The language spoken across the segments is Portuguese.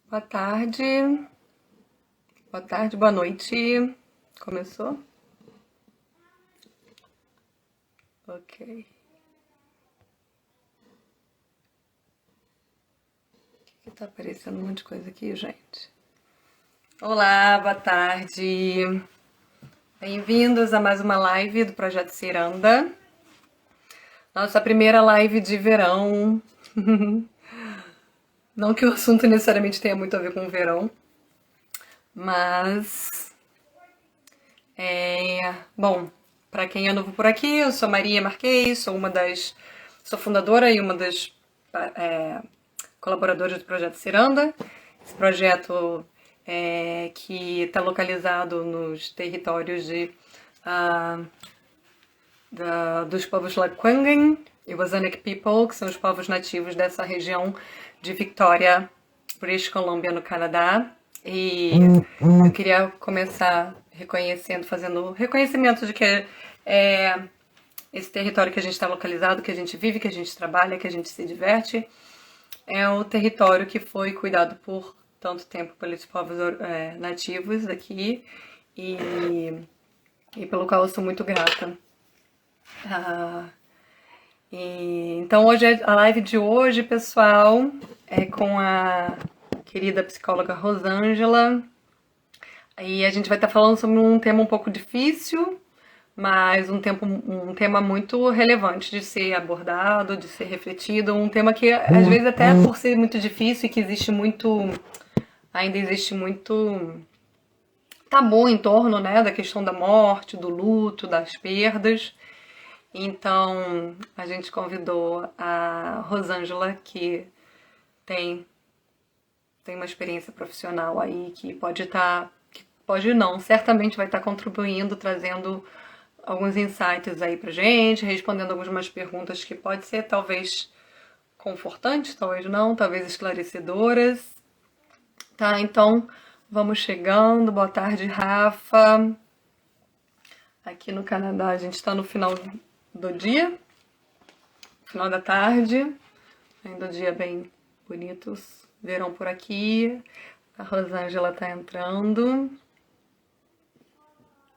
Boa tarde, boa tarde, boa noite. Começou? Ok. Que tá aparecendo um monte de coisa aqui, gente? Olá, boa tarde. Bem-vindos a mais uma live do Projeto Ciranda. Nossa primeira live de verão. Não que o assunto necessariamente tenha muito a ver com o verão, mas bom, para quem é novo por aqui, eu sou Maria Marquez, sou fundadora e uma das colaboradoras do Projeto Ciranda. Esse projeto que está localizado nos territórios ah, dos povos Lekwungen e Wazanek People, que são os povos nativos dessa região de Victoria, British Columbia, no Canadá. E eu queria começar fazendo reconhecimento de que esse território que a gente está localizado, que a gente vive, que a gente trabalha, que a gente se diverte, é o território que foi cuidado por tanto tempo pelos povos nativos daqui e pelo qual eu sou muito grata. Ah, então a live de hoje, pessoal, é com a querida psicóloga Rosângela. E a gente vai estar falando sobre um tema um pouco difícil, mas um tema muito relevante de ser abordado, de ser refletido, um tema que às vezes até por ser muito difícil e que ainda existe muito tabu em torno, né, da questão da morte, do luto, das perdas. Então, a gente convidou a Rosângela, que tem, tem uma experiência profissional aí, que pode não, certamente vai estar contribuindo, trazendo alguns insights aí pra gente, respondendo algumas perguntas que pode ser talvez confortantes, talvez não, talvez esclarecedoras. Tá, então vamos chegando. Boa tarde, Rafa. Aqui no Canadá a gente está no final do dia, final da tarde, ainda um dia bem bonitos. Verão por aqui. A Rosângela tá entrando.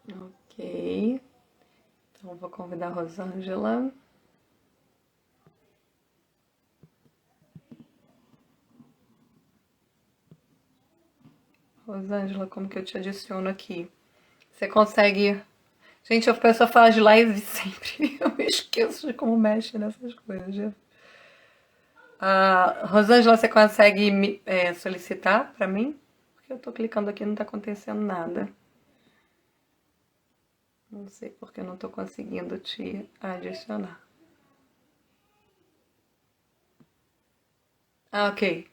Ok. Então vou convidar a Rosângela. Rosângela, como que eu te adiciono aqui? Você consegue. Gente, a pessoa fala de live sempre. Eu me esqueço de como mexe nessas coisas. Rosângela, você consegue solicitar para mim? Porque eu tô clicando aqui e não tá acontecendo nada. Não sei porque eu não tô conseguindo te adicionar. Ah, ok.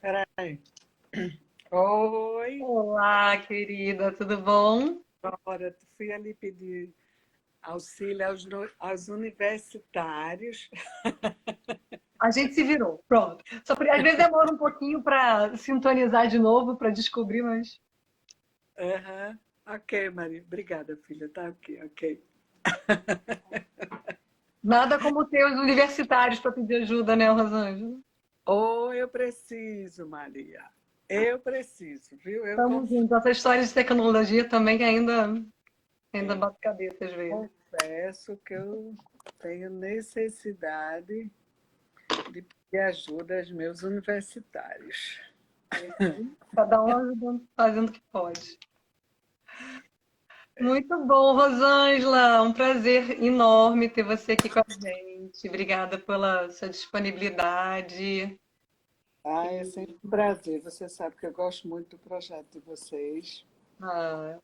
Peraí. Oi, Olá, querida, tudo bom? Dora, tu fui ali pedir auxílio aos universitários. A gente se virou, pronto. Às vezes demora um pouquinho para sintonizar de novo, para descobrir, mas Aham. Ok, Maria. Obrigada, filha. Tá ok, ok. nada como ter os universitários para pedir ajuda, né, Rosângela? Oh, eu preciso, Maria. Eu preciso, viu? Estamos juntos. Essa história de tecnologia também ainda bate cabeça às vezes. confesso que eu tenho necessidade de pedir ajuda aos meus universitários. Cada um ajudando, fazendo o que pode. Muito bom, Rosângela. Um prazer enorme ter você aqui com a gente. Obrigada pela sua disponibilidade. Ah, é sempre um prazer. Você sabe que eu gosto muito do projeto de vocês. Ah,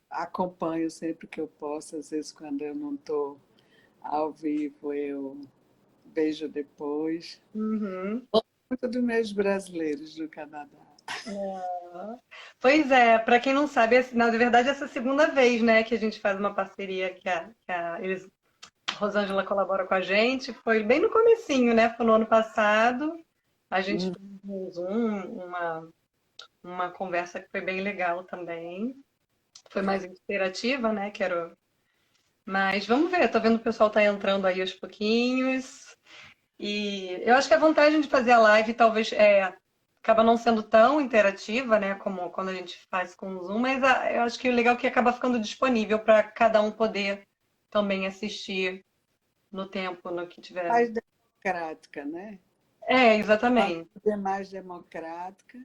Acompanho sempre que eu posso, às vezes quando eu não estou ao vivo, eu vejo depois. uhum. Muito dos meus brasileiros do Canadá. Ah. Pois é, para quem não sabe, na verdade, essa é a segunda vez, né, que a gente faz uma parceria a Rosângela colabora com a gente. Foi bem no comecinho, né? Foi no ano passado. A gente Hum, fez um Zoom, uma conversa que foi bem legal também. Foi mais interativa, né? Mas vamos ver, tô vendo o pessoal tá entrando aí aos pouquinhos. E eu acho que a vantagem de fazer a live talvez acaba não sendo tão interativa, né, como quando a gente faz com o Zoom, mas eu acho que o legal é que acaba ficando disponível para cada um poder também assistir no tempo, no que tiver. Mais democrática, né? A Exatamente. vida é mais democrática,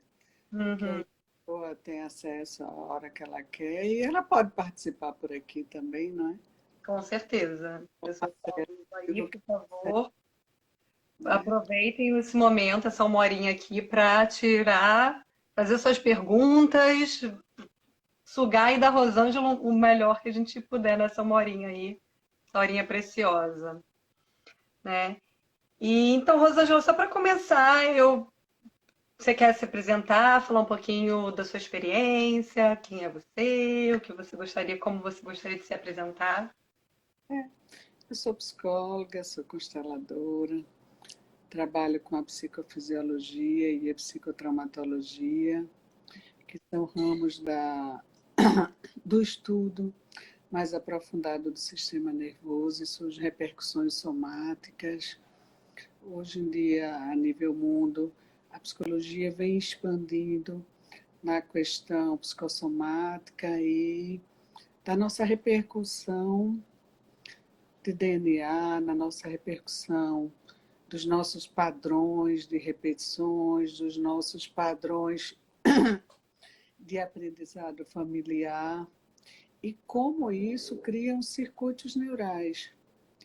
que aí Uhum, a pessoa tem acesso à hora que ela quer e ela pode participar por aqui também, não é? com certeza. Pessoal aí, Aquilo que por favor, né? aproveitem esse momento, essa uma horinha aqui para tirar, fazer suas perguntas, sugar e da Rosângela o melhor que a gente puder nessa uma horinha aí, essa horinha preciosa, né? E então, Rosângela, só para começar, você quer se apresentar, falar um pouquinho da sua experiência, quem é você, o que você gostaria, como você gostaria de se apresentar? Eu sou psicóloga, sou consteladora, trabalho com a psicofisiologia e a psicotraumatologia, que são ramos do estudo mais aprofundado do sistema nervoso e suas repercussões somáticas. Hoje em dia, a nível mundo, a psicologia vem expandindo na questão psicossomática e da nossa repercussão de DNA, na nossa repercussão dos nossos padrões de repetições, dos nossos padrões de aprendizado familiar e como isso cria uns circuitos neurais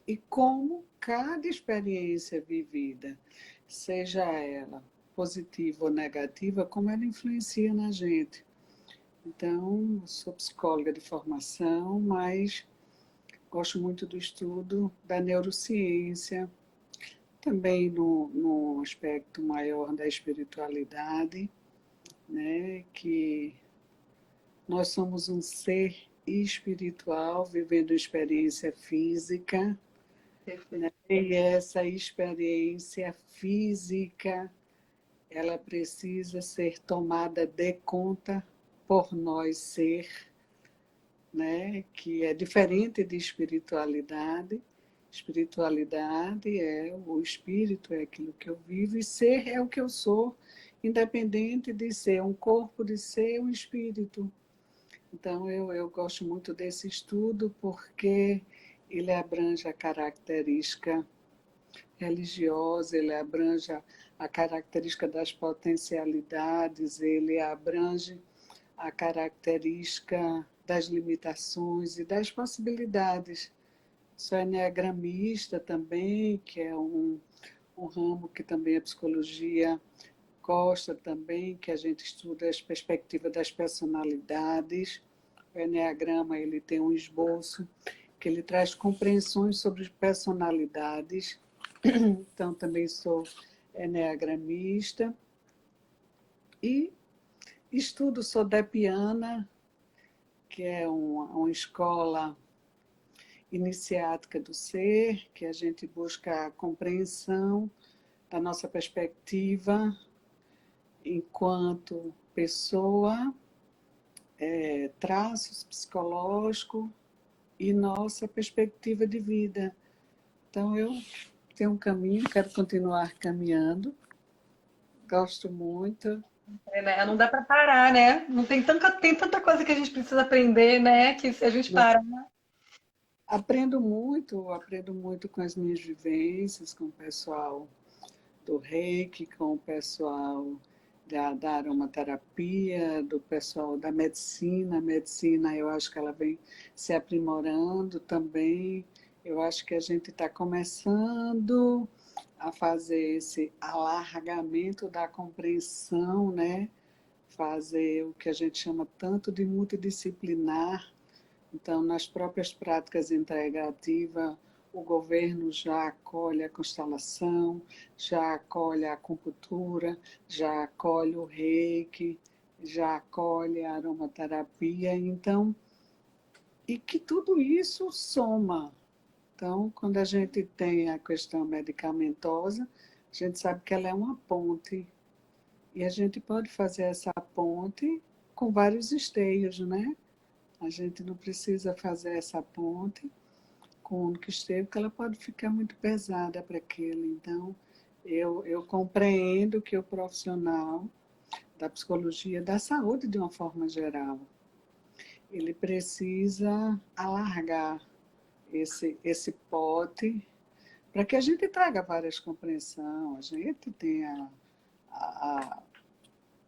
e como cada experiência vivida, seja ela positiva ou negativa, como ela influencia na gente. Então, sou psicóloga de formação, mas gosto muito do estudo da neurociência, também no aspecto maior da espiritualidade, né, que nós somos um ser espiritual vivendo experiência física, Perfeito. né? E essa experiência física, ela precisa ser tomada de conta por nós ser, né? Que é diferente de espiritualidade. Espiritualidade é o espírito, é aquilo que eu vivo, e ser é o que eu sou, independente de ser um corpo, de ser um espírito. Então, eu gosto muito desse estudo porque ele abrange a característica religiosa, ele abrange a característica das potencialidades, ele abrange a característica das limitações e das possibilidades. Sou enneagramista também, que é um ramo que também a psicologia gosta também, que a gente estuda as perspectivas das personalidades. O enneagrama ele tem um esboço que ele traz compreensões sobre personalidades. Então, também sou enneagramista e estudo Sodepiana, que é uma escola iniciática do ser, que a gente busca a compreensão da nossa perspectiva enquanto pessoa, traços psicológicos e nossa perspectiva de vida. Então, eu tenho um caminho, quero continuar caminhando, gosto muito. Né? Não dá para parar, né? Não tem tanta coisa que a gente precisa aprender, né? Que se a gente para. Aprendo muito com as minhas vivências, com o pessoal do Reiki, com o pessoal da aromaterapia, do pessoal da medicina. A medicina, eu acho que ela vem se aprimorando também. Eu acho que a gente está começando a fazer esse alargamento da compreensão, né? Fazer o que a gente chama tanto de multidisciplinar. Então, nas próprias práticas integrativas, o governo já acolhe a constelação, já acolhe a acupuntura, já acolhe o reiki, já acolhe a aromaterapia. Então, e que tudo isso soma. Então, quando a gente tem a questão medicamentosa, a gente sabe que ela é uma ponte. E a gente pode fazer essa ponte com vários esteios, né? A gente não precisa fazer essa ponte com o que esteve, que ela pode ficar muito pesada para aquele. Então, eu compreendo que o profissional da psicologia, da saúde de uma forma geral, ele precisa alargar esse pote para que a gente traga várias compreensões, a gente tenha a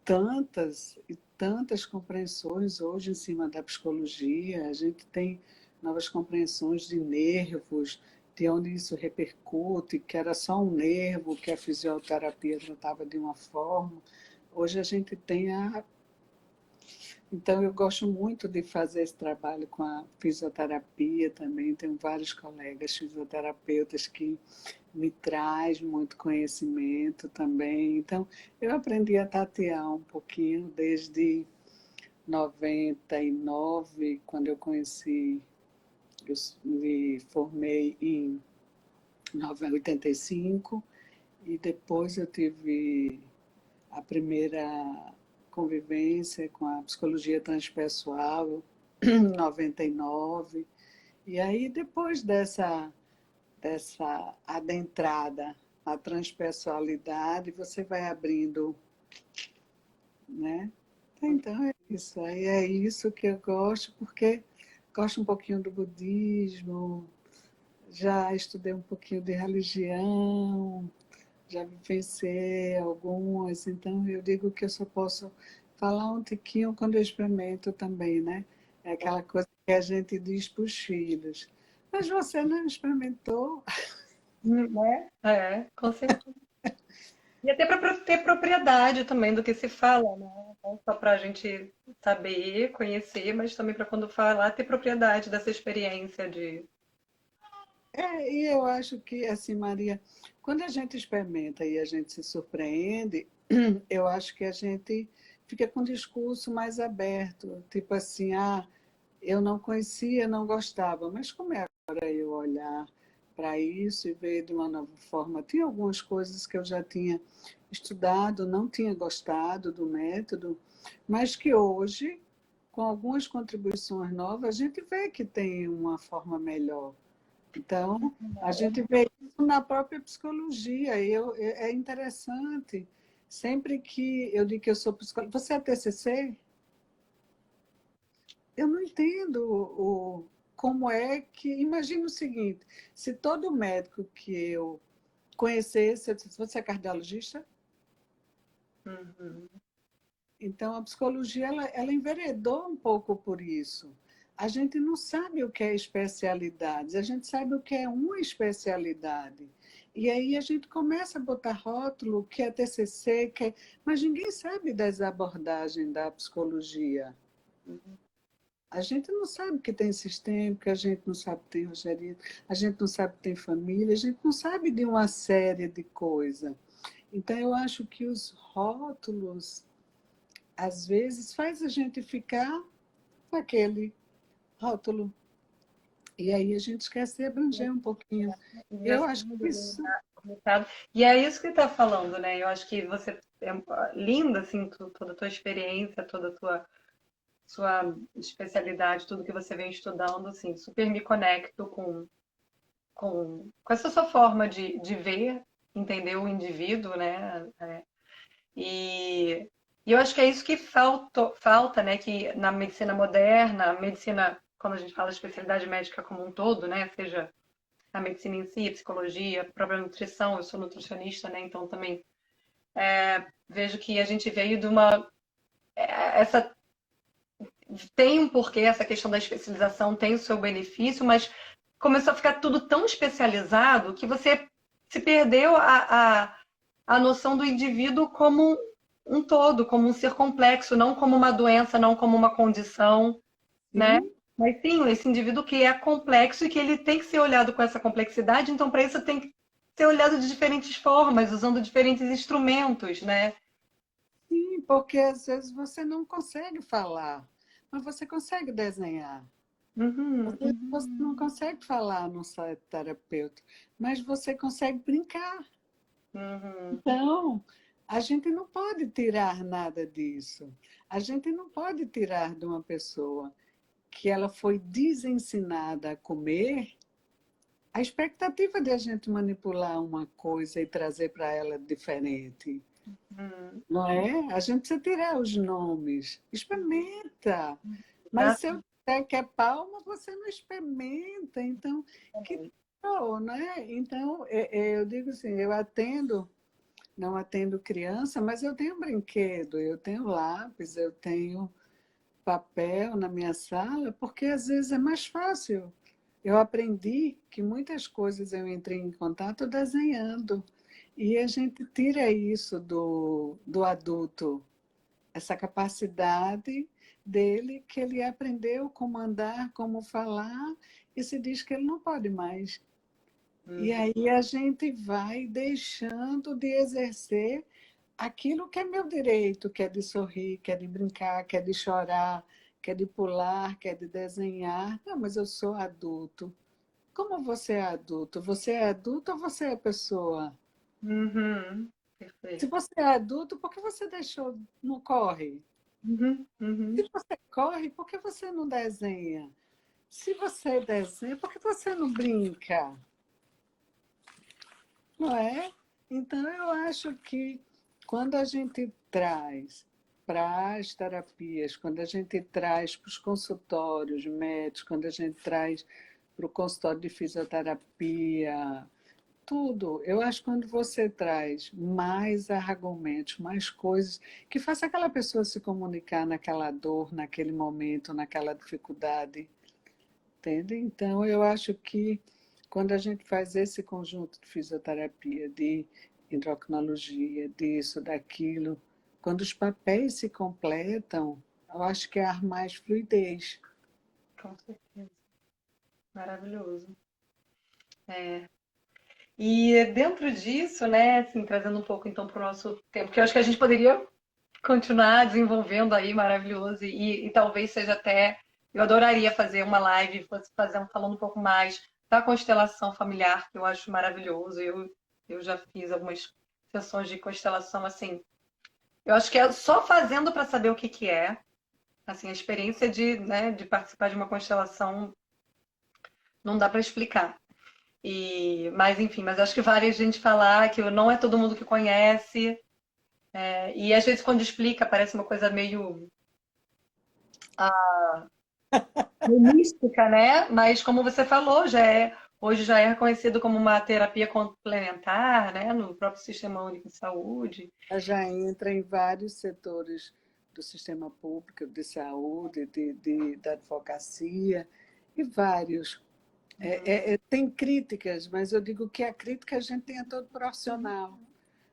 tantas e tantas compreensões hoje em cima da psicologia, a gente tem novas compreensões de nervos, de onde isso repercute, que era só um nervo, que a fisioterapia tratava de uma forma. Hoje a gente tem a... Então, eu gosto muito de fazer esse trabalho com a fisioterapia também. Tenho vários colegas fisioterapeutas que me traz muito conhecimento também. Então, eu aprendi a tatear um pouquinho desde 99, quando eu conheci, eu me formei em 85, e depois eu tive a primeira convivência com a psicologia transpessoal em 99. E aí, depois dessa adentrada na transpessoalidade, você vai abrindo, né? Então é isso. Aí é isso que eu gosto, porque gosto um pouquinho do budismo, já estudei um pouquinho de religião, já vivenciei algumas, então eu digo que eu só posso falar um tiquinho quando eu experimento também, né? É aquela coisa que a gente diz para os filhos. Mas você não experimentou? Né? É, com certeza. E até para ter propriedade também do que se fala, né? Não só para a gente saber, conhecer, mas também para quando falar, ter propriedade dessa experiência de. E eu acho que, assim, Maria, quando a gente experimenta e a gente se surpreende, eu acho que a gente fica com o discurso mais aberto, tipo assim, eu não conhecia, não gostava, mas como é agora eu olhar para isso e ver de uma nova forma? Tinha algumas coisas que eu já tinha estudado, não tinha gostado do método, mas que hoje, com algumas contribuições novas, a gente vê que tem uma forma melhor. Então, a gente vê isso na própria psicologia. É interessante. Sempre que eu digo que eu sou psicóloga, você é TCC? Eu não entendo como é que... Imagina o seguinte, se todo médico que eu conhecesse, eu disse, você é cardiologista? Uhum. Então, a psicologia, ela enveredou um pouco por isso. A gente não sabe o que é especialidades, a gente sabe o que é uma especialidade. E aí a gente começa a botar rótulo, o que é TCC, mas ninguém sabe das abordagens da psicologia. A gente não sabe que tem sistêmica, a gente não sabe que tem Rogério, a gente não sabe que tem família, a gente não sabe de uma série de coisas. Então, eu acho que os rótulos, às vezes, faz a gente ficar com aquele rótulo. E aí a gente esquece de abranger um pouquinho. Eu acho que isso... Mercado. E é isso que está falando, né? Eu acho que você é linda, assim, toda a tua experiência, toda a tua sua especialidade, tudo que você vem estudando, assim, super me conecto com essa sua forma de ver, entender o indivíduo, né? E, e eu acho que é isso que falta, né? Que na medicina moderna, a medicina, quando a gente fala de especialidade médica como um todo, né? Seja a medicina em si, a psicologia, a própria nutrição, eu sou nutricionista, né? Então também vejo que a gente veio de uma. Essa tem um porquê, essa questão da especialização tem o seu benefício, mas começou a ficar tudo tão especializado que você se perdeu a noção do indivíduo como um todo, como um ser complexo, não como uma doença, não como uma condição, né? Sim, Mas sim, esse indivíduo que é complexo e que ele tem que ser olhado com essa complexidade, então para isso tem que ser olhado de diferentes formas, usando diferentes instrumentos, né? sim, porque às vezes você não consegue falar, mas você consegue desenhar. Uhum, Você não consegue falar no site terapeuta, mas você consegue brincar. uhum, Então, a gente não pode tirar nada disso. A gente não pode tirar de uma pessoa que ela foi desensinada a comer a expectativa de a gente manipular uma coisa e trazer para ela diferente, Hum, não é? A gente precisa tirar os nomes. Experimenta. Mas se eu exatamente. disser que é palma, você não experimenta. Então, que tal, né? Então, eu digo assim, eu atendo, não atendo criança, mas eu tenho brinquedo, eu tenho lápis, eu tenho papel na minha sala, porque às vezes é mais fácil. Eu aprendi que muitas coisas eu entrei em contato desenhando. E a gente tira isso do adulto, essa capacidade dele que ele aprendeu como andar, como falar, e se diz que ele não pode mais. E Uhum, aí a gente vai deixando de exercer aquilo que é meu direito, que é de sorrir, que é de brincar, que é de chorar, que é de pular, que é de desenhar. Não, mas eu sou adulto. Como você é adulto? Você é adulto ou você é pessoa? uhum, Se perfeito. você é adulto, por que você deixou, não corre? Uhum, Se uhum, você corre, por que você não desenha? Se você desenha, por que você não brinca? Não é? Então, eu acho que quando a gente traz para as terapias, quando a gente traz para os consultórios médicos, quando a gente traz para o consultório de fisioterapia, tudo. Eu acho que quando você traz mais argumentos, mais coisas, que faça aquela pessoa se comunicar naquela dor, naquele momento, naquela dificuldade, entende? Então, eu acho que quando a gente faz esse conjunto de fisioterapia, de endocrinologia, disso, daquilo, quando os papéis se completam, eu acho que há mais fluidez. com certeza. Maravilhoso. É. E dentro disso, né, assim, trazendo um pouco então para o nosso tempo, que eu acho que a gente poderia continuar desenvolvendo aí, maravilhoso, e talvez seja até, eu adoraria fazer uma live, falando um pouco mais da constelação familiar, que eu acho maravilhoso. Eu já fiz algumas sessões de constelação, assim, eu acho que é só fazendo para saber o que que é, assim, a experiência de, né, de participar de uma constelação não dá para explicar. Mas enfim, mas acho que vale a gente falar que não é todo mundo que conhece, e às vezes quando explica parece uma coisa meio mística, né? Mas como você falou, hoje já é reconhecido como uma terapia complementar, né? No próprio Sistema Único de Saúde. Ela já entra em vários setores do sistema público de saúde, da advocacia, e vários. Tem críticas, mas eu digo que a crítica a gente tem a todo profissional.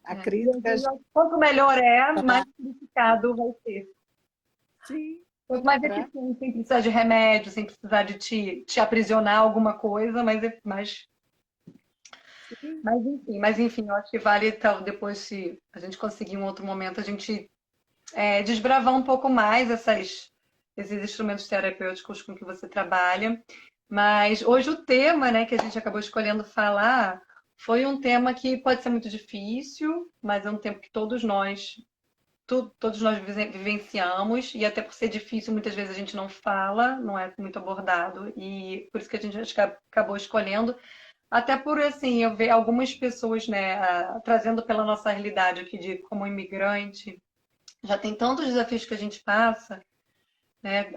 A E às crítica a vezes, gente quanto melhor é, mais criticado vai ser. sim, Quanto mais pra, eficiente, sem precisar de remédio, sem precisar de te aprisionar alguma coisa, sim, mas enfim, eu acho que vale depois, se a gente conseguir um outro momento, a gente desbravar um pouco mais esses instrumentos terapêuticos com que você trabalha. Mas hoje o tema, né, que a gente acabou escolhendo falar foi um tema que pode ser muito difícil, mas é um tempo que todos nós vivenciamos, e até por ser difícil, muitas vezes a gente não fala, não é muito abordado, e por isso que a gente acho que acabou escolhendo. Até por, assim, eu ver algumas pessoas, né, trazendo pela nossa realidade aqui como imigrante, já tem tantos desafios que a gente passa, né,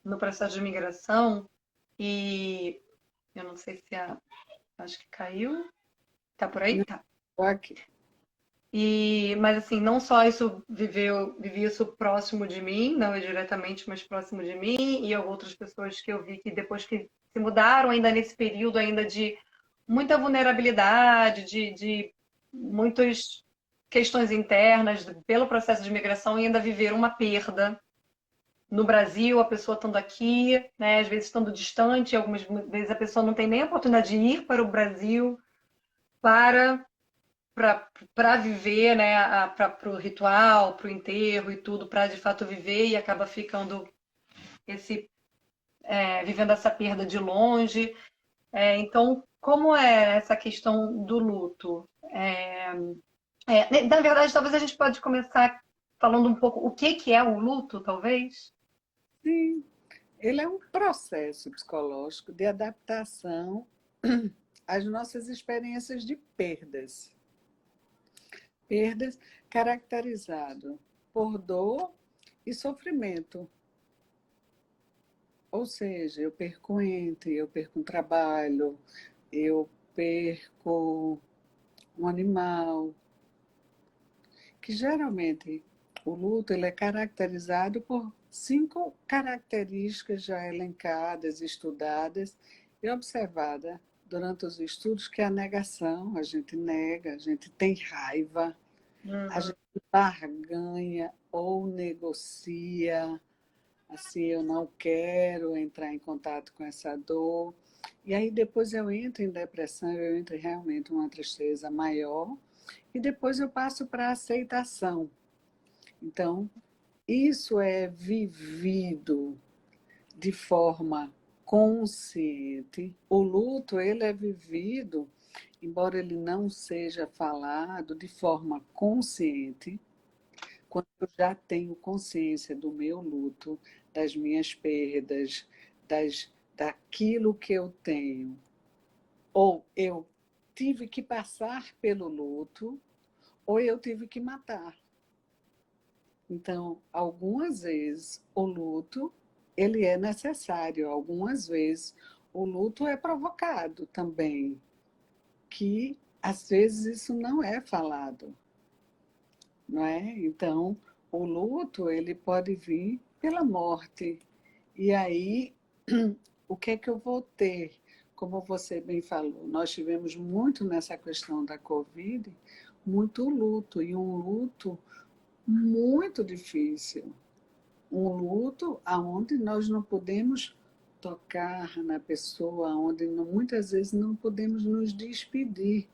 no processo de imigração, e eu não sei se acho que caiu, tá por aí? não, Tá. aqui. Mas assim, não só vivi isso próximo de mim, não é diretamente, mas próximo de mim, e outras pessoas que eu vi que depois que se mudaram, ainda nesse período ainda de muita vulnerabilidade, de muitas questões internas pelo processo de imigração e ainda viveram uma perda no Brasil, a pessoa estando aqui, né, às vezes estando distante, algumas vezes a pessoa não tem nem a oportunidade de ir para o Brasil para para viver, né, para o ritual, para o enterro e tudo, para de fato viver e acaba ficando vivendo essa perda de longe. Então, como é essa questão do luto? Na verdade, talvez a gente pode começar falando um pouco o que que é o luto, talvez. Sim, ele é um processo psicológico de adaptação as nossas experiências de perdas. Perdas caracterizado por dor e sofrimento. Ou seja, eu perco um ente, eu perco um trabalho, eu perco um animal, que geralmente o luto ele é caracterizado por 5 características já elencadas, estudadas e observadas durante os estudos, que é a negação, a gente nega, a gente tem raiva, a Uhum. gente barganha ou negocia, assim, eu não quero entrar em contato com essa dor. E aí depois eu entro em depressão, eu entro realmente em uma tristeza maior, e depois eu passo para a aceitação. Então, isso é vivido de forma consciente. O luto, ele é vivido, embora ele não seja falado de forma consciente, quando eu já tenho consciência do meu luto, das minhas perdas, daquilo que eu tenho, ou eu tive que passar pelo luto, ou eu tive que matar. Então, algumas vezes o luto ele é necessário, algumas vezes o luto é provocado também, que às vezes isso não é falado, não é? Então, o luto ele pode vir pela morte. E aí, o que é que eu vou ter? Como você bem falou, nós tivemos muito nessa questão da Covid, muito luto, e um luto muito difícil. Um luto aonde nós não podemos tocar na pessoa, onde muitas vezes não podemos nos despedir.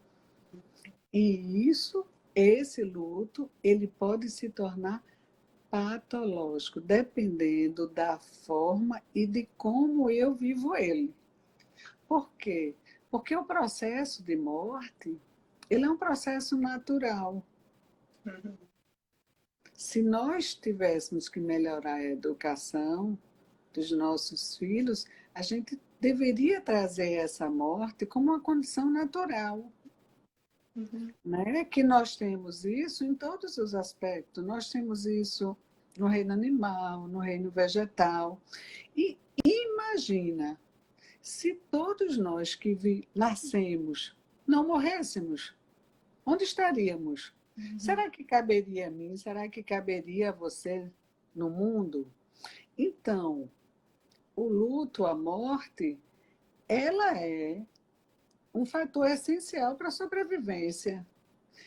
E esse luto, ele pode se tornar patológico, dependendo da forma e de como eu vivo ele. Por quê? Porque o processo de morte, ele é um processo natural. Uhum. Se nós tivéssemos que melhorar a educação dos nossos filhos, a gente deveria trazer essa morte como uma condição natural, Uhum. né? Que nós temos isso em todos os aspectos. Nós temos isso no reino animal, no reino vegetal. E imagina se todos nós que nascemos não morrêssemos, onde estaríamos? Uhum. Será que caberia a mim? Será que caberia a você no mundo? Então, o luto, a morte, ela é um fator essencial para a sobrevivência.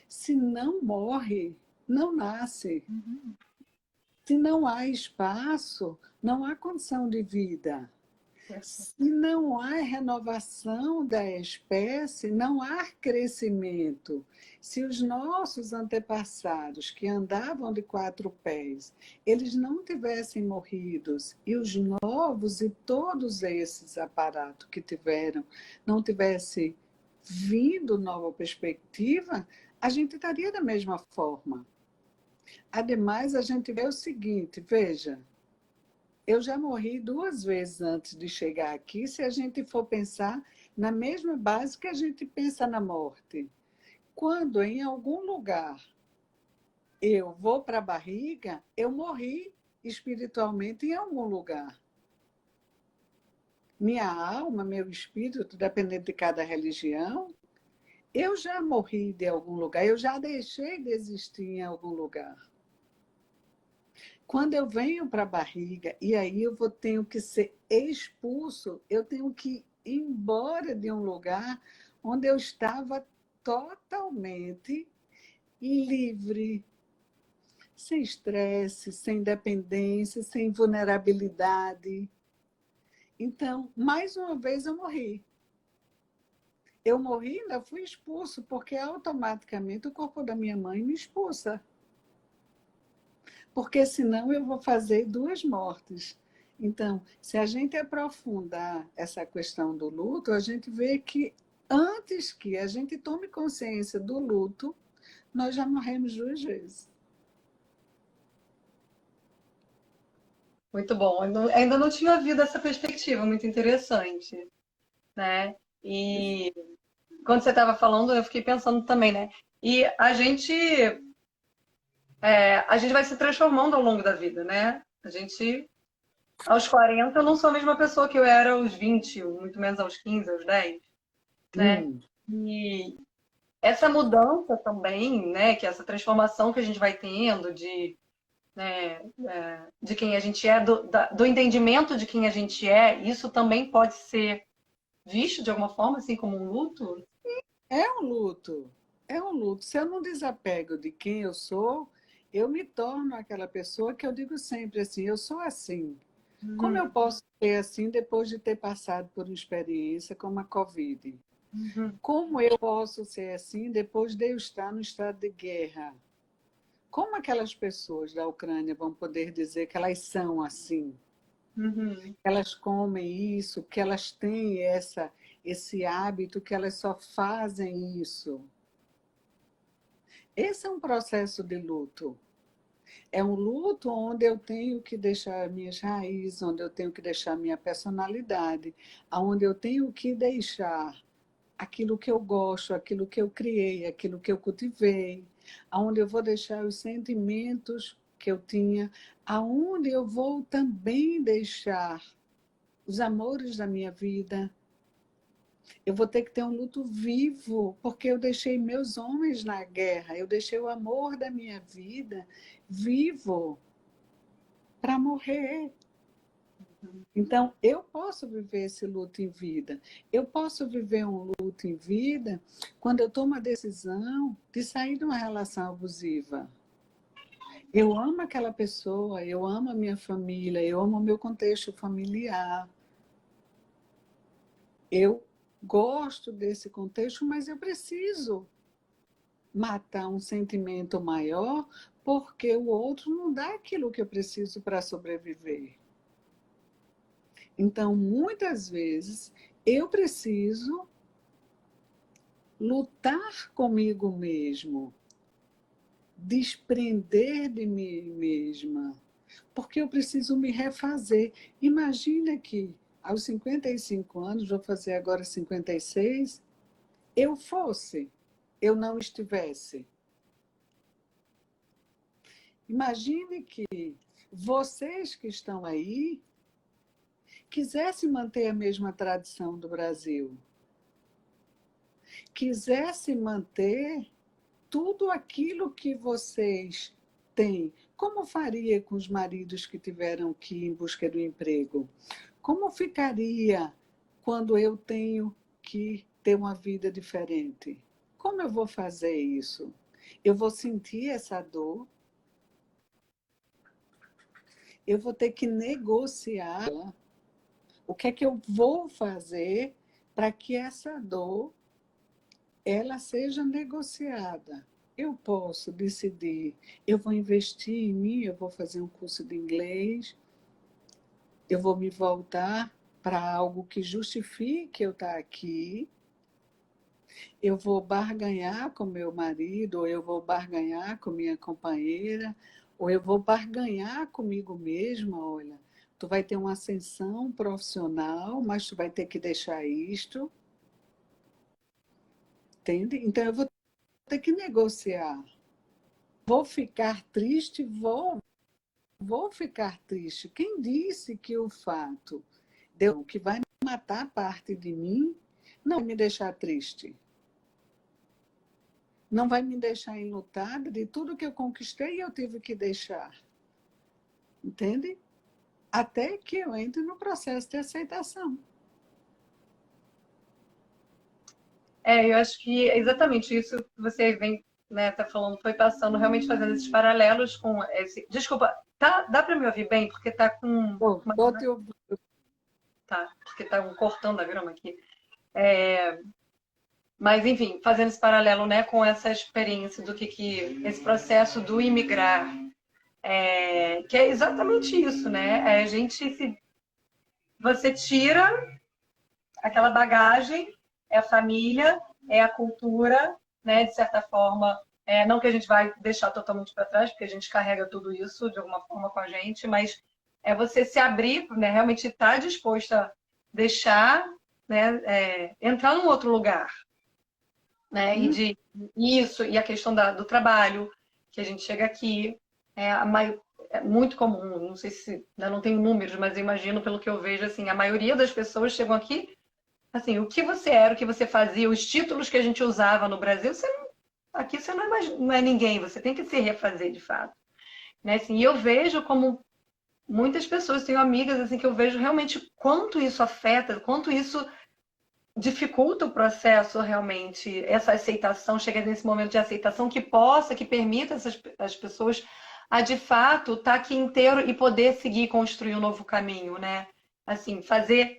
Se não morre, não nasce. Uhum. Se não há espaço, não há condição de vida. Perfeito. Se não há renovação da espécie, não há crescimento. Se os nossos antepassados, que andavam de 4 pés, eles não tivessem morrido, e os novos e todos esses aparatos que tiveram não tivessem vindo nova perspectiva, a gente estaria da mesma forma. Ademais, a gente vê o seguinte, veja, eu já morri 2 vezes antes de chegar aqui, se a gente for pensar na mesma base que a gente pensa na morte. Quando em algum lugar eu vou para a barriga, eu morri espiritualmente em algum lugar. Minha alma, meu espírito, dependendo de cada religião, eu já morri de algum lugar, eu já deixei de existir em algum lugar. Quando eu venho para a barriga, e aí tenho que ser expulso, eu tenho que ir embora de um lugar onde eu estava totalmente livre, sem estresse, sem dependência, sem vulnerabilidade. Então, mais uma vez eu morri. Eu morri, ainda fui expulso, porque automaticamente o corpo da minha mãe me expulsa. Porque senão eu vou fazer 2 mortes. Então, se a gente aprofundar essa questão do luto, a gente vê que antes que a gente tome consciência do luto, nós já morremos 2 vezes. Muito bom. Ainda não tinha ouvido essa perspectiva, muito interessante, né? E quando você estava falando, eu fiquei pensando também, né? E a gente vai se transformando ao longo da vida, né? Aos 40, eu não sou a mesma pessoa que eu era aos 20, muito menos aos 15, aos 10, né? Hum, E essa mudança também, né? Que essa transformação que a gente vai tendo de quem a gente é, do entendimento de quem a gente é, isso também pode ser visto de alguma forma, assim, como um luto? é um luto, é um luto. Se eu não desapego de quem eu sou, eu me torno aquela pessoa que eu digo sempre assim, eu sou assim. Como eu Uhum, posso ser assim depois de ter passado por uma experiência como a Covid? uhum, Como eu posso ser assim depois de eu estar no estado de guerra? Como aquelas pessoas da Ucrânia vão poder dizer que elas são assim? uhum, Elas comem isso, que elas têm esse hábito, que elas só fazem isso. Esse é um processo de luto. É um luto onde eu tenho que deixar minhas raízes, onde eu tenho que deixar minha personalidade, onde eu tenho que deixar aquilo que eu gosto, aquilo que eu criei, aquilo que eu cultivei, aonde eu vou deixar os sentimentos que eu tinha, aonde eu vou também deixar os amores da minha vida. Eu vou ter que ter um luto vivo, porque eu deixei meus homens na guerra, eu deixei o amor da minha vida vivo para morrer. Então, eu posso viver esse luto em vida. Eu posso viver um luto em vida quando eu tomo a decisão de sair de uma relação abusiva. Eu amo aquela pessoa, eu amo a minha família, eu amo o meu contexto familiar. Eu gosto desse contexto, mas eu preciso matar um sentimento maior porque o outro não dá aquilo que eu preciso para sobreviver. Então, muitas vezes, eu preciso lutar comigo mesmo, desprender de mim mesma, porque eu preciso me refazer. Imagina que aos 55 anos, vou fazer agora 56, eu não estivesse. Imagine que vocês que estão aí quisessem manter a mesma tradição do Brasil, quisessem manter tudo aquilo que vocês têm. Como faria com os maridos que tiveram que ir em busca do emprego? Como ficaria quando eu tenho que ter uma vida diferente? Como eu vou fazer isso? Eu vou sentir essa dor, eu vou ter que negociar o que é que eu vou fazer para que essa dor ela seja negociada. Eu posso decidir, eu vou investir em mim, eu vou fazer um curso de inglês, eu vou me voltar para algo que justifique eu estar aqui, eu vou barganhar com meu marido, ou eu vou barganhar com minha companheira, ou eu vou barganhar comigo mesma, olha, tu vai ter uma ascensão profissional, mas tu vai ter que deixar isto, entende? Então eu vou ter que negociar. Vou ficar triste? Vou ficar triste. Quem disse que o fato que vai matar parte de mim não vai me deixar triste? Não vai me deixar enlutada de tudo que eu conquistei e eu tive que deixar. Entende? Até que eu entre no processo de aceitação. Eu acho que é exatamente isso que você vem, né, tá falando, foi passando, realmente fazendo esses paralelos com esse. Desculpa, dá para me ouvir bem? Porque tá com. Tô te ouvindo. Tá, porque tá cortando a grama aqui. Mas, enfim, fazendo esse paralelo, né, com essa experiência que esse processo do imigrar, que é exatamente isso, né? A gente se. Você tira aquela bagagem, é a família, é a cultura, né? De certa forma, não que a gente vai deixar totalmente para trás, porque a gente carrega tudo isso de alguma forma com a gente, mas é você se abrir, né? Realmente estar disposta a deixar né, entrar num outro lugar, né? E Hum, de isso, e a questão do trabalho, que a gente chega aqui, é muito comum, não sei se ainda não tenho números, mas eu imagino pelo que eu vejo, assim, a maioria das pessoas chegam aqui, assim, o que você era, o que você fazia, os títulos que a gente usava no Brasil, aqui você não é ninguém, você tem que se refazer de fato. Né? Assim, e eu vejo como muitas pessoas, tenho amigas assim que eu vejo realmente quanto isso afeta, quanto isso dificulta o processo realmente, essa aceitação, chega nesse momento de aceitação que permita as pessoas a de fato estar aqui inteiro e poder seguir construir um novo caminho, né? Assim, fazer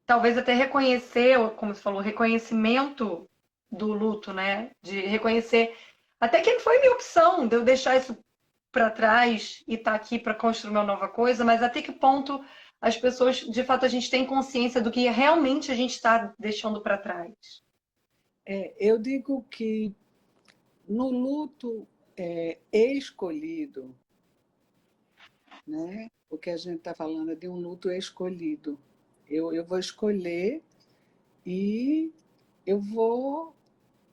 talvez até reconhecer, como você falou, reconhecimento do luto, né? De reconhecer até que foi minha opção de eu deixar isso para trás e estar aqui para construir uma nova coisa, mas até que ponto as pessoas, de fato, a gente tem consciência do que realmente a gente está deixando para trás. eu digo que no luto escolhido, né? O que a gente está falando é de um luto escolhido. Eu vou escolher e eu vou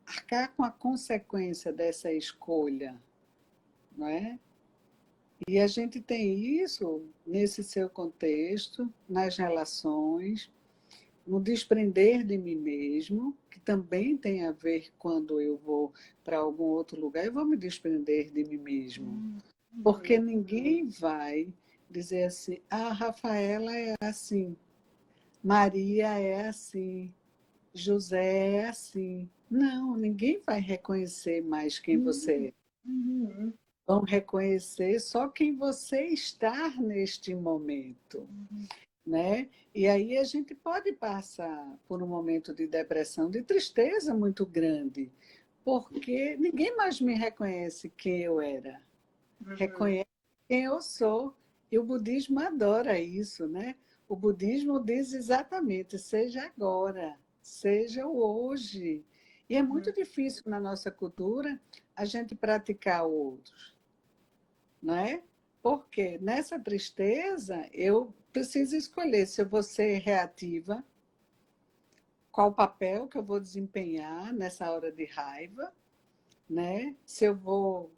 arcar com a consequência dessa escolha, não é? E a gente tem isso nesse seu contexto, nas relações, no desprender de mim mesmo, que também tem a ver quando eu vou para algum outro lugar, eu vou me desprender de mim mesmo. Porque ninguém vai dizer assim, ah, Rafaela é assim, Maria é assim, José é assim. Não, ninguém vai reconhecer mais quem você é. Uhum. Vão reconhecer só quem você está neste momento, né? E aí a gente pode passar por um momento de depressão, de tristeza muito grande, porque ninguém mais me reconhece quem eu era, reconhece quem eu sou. E o budismo adora isso, né? O budismo diz exatamente, seja agora, seja o hoje. E é muito difícil na nossa cultura a gente praticar o outro, não é? Porque nessa tristeza eu preciso escolher se eu vou ser reativa, qual papel que eu vou desempenhar nessa hora de raiva, né? Se eu vou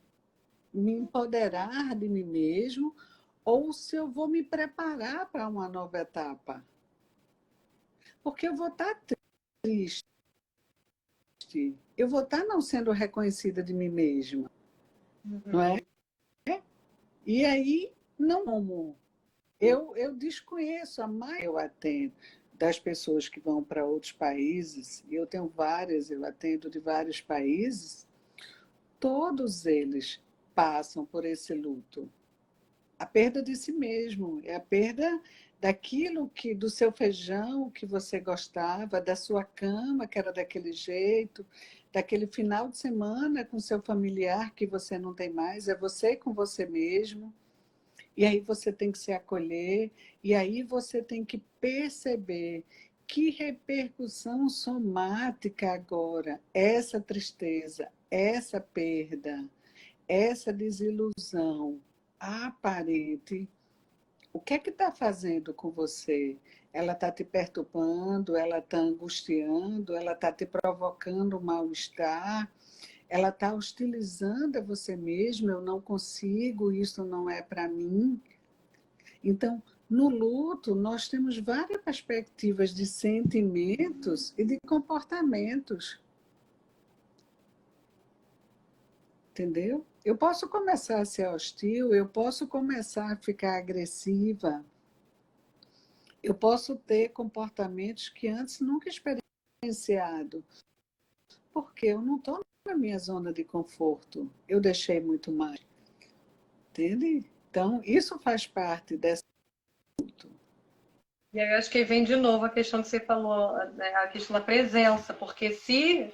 me empoderar de mim mesmo ou se eu vou me preparar para uma nova etapa. Porque eu vou estar triste, eu vou estar não sendo reconhecida de mim mesma, não é? E aí, não como eu desconheço a mais eu atendo das pessoas que vão para outros países, e eu tenho várias, eu atendo de vários países, todos eles passam por esse luto. A perda de si mesmo, é a perda daquilo que do seu feijão que você gostava, da sua cama que era daquele jeito, daquele final de semana com seu familiar que você não tem mais, é você com você mesmo. E aí você tem que se acolher, e aí você tem que perceber que repercussão somática agora, essa tristeza, essa perda, essa desilusão aparente, o que é que está fazendo com você? Ela está te perturbando, ela está angustiando, ela está te provocando mal-estar, ela está hostilizando a você mesmo, eu não consigo, isso não é para mim. Então, no luto, nós temos várias perspectivas de sentimentos e de comportamentos, entendeu? Eu posso começar a ser hostil, eu posso começar a ficar agressiva, eu posso ter comportamentos que antes nunca experienciado, porque eu não estou na minha zona de conforto, eu deixei muito mais, entende? Então, isso faz parte dessa luto. E aí eu acho que vem de novo a questão que você falou, né, a questão da presença, porque se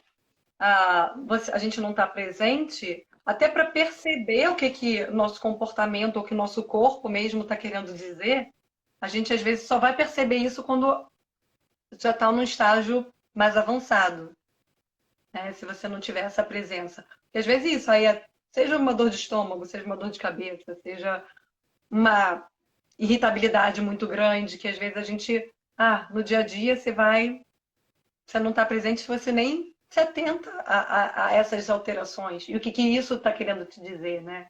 a gente não está presente, até para perceber o que nosso comportamento ou que nosso corpo mesmo está querendo dizer, a gente às vezes só vai perceber isso quando já está num estágio mais avançado, né? Se você não tiver essa presença. Porque às vezes seja uma dor de estômago, seja uma dor de cabeça, seja uma irritabilidade muito grande, que às vezes a gente, no dia a dia você não está presente, você nem se atenta a essas alterações. E o que isso está querendo te dizer, né?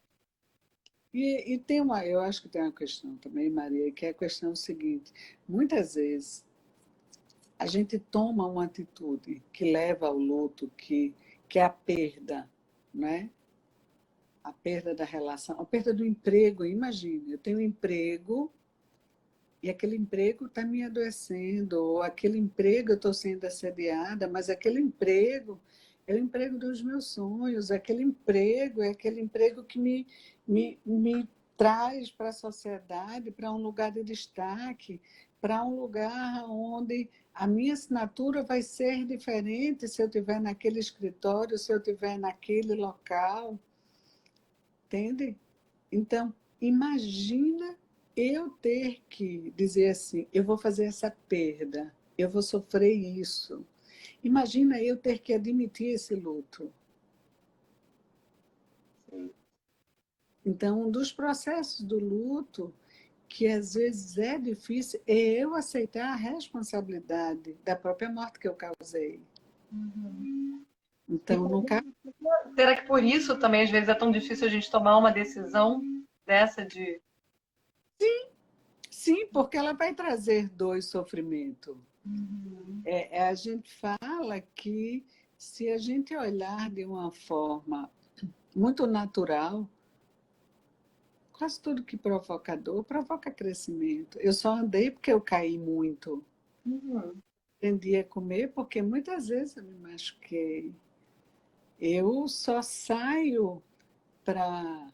E tem eu acho que tem uma questão também, Maria, que é a questão seguinte: muitas vezes a gente toma uma atitude que leva ao luto, que é a perda, né? A perda da relação, a perda do emprego. Imagine, eu tenho um emprego e aquele emprego está me adoecendo, ou aquele emprego eu estou sendo assediada, mas aquele emprego é o emprego dos meus sonhos, aquele emprego é aquele emprego que me traz para a sociedade, para um lugar de destaque, para um lugar onde a minha assinatura vai ser diferente se eu estiver naquele escritório, se eu estiver naquele local, entende? Então, imagina eu ter que dizer assim, eu vou fazer essa perda, eu vou sofrer isso. Imagina eu ter que admitir esse luto. Então, um dos processos do luto, que às vezes é difícil, é eu aceitar a responsabilidade da própria morte que eu causei. Então, no caso. Será que por isso também às vezes é tão difícil a gente tomar uma decisão dessa de. Sim, porque ela vai trazer dor e sofrimento. A gente fala que se a gente olhar de uma forma muito natural, quase tudo que provoca dor provoca crescimento. Eu só andei porque eu caí muito. Aprendi a comer porque muitas vezes eu me machuquei. Eu só saio para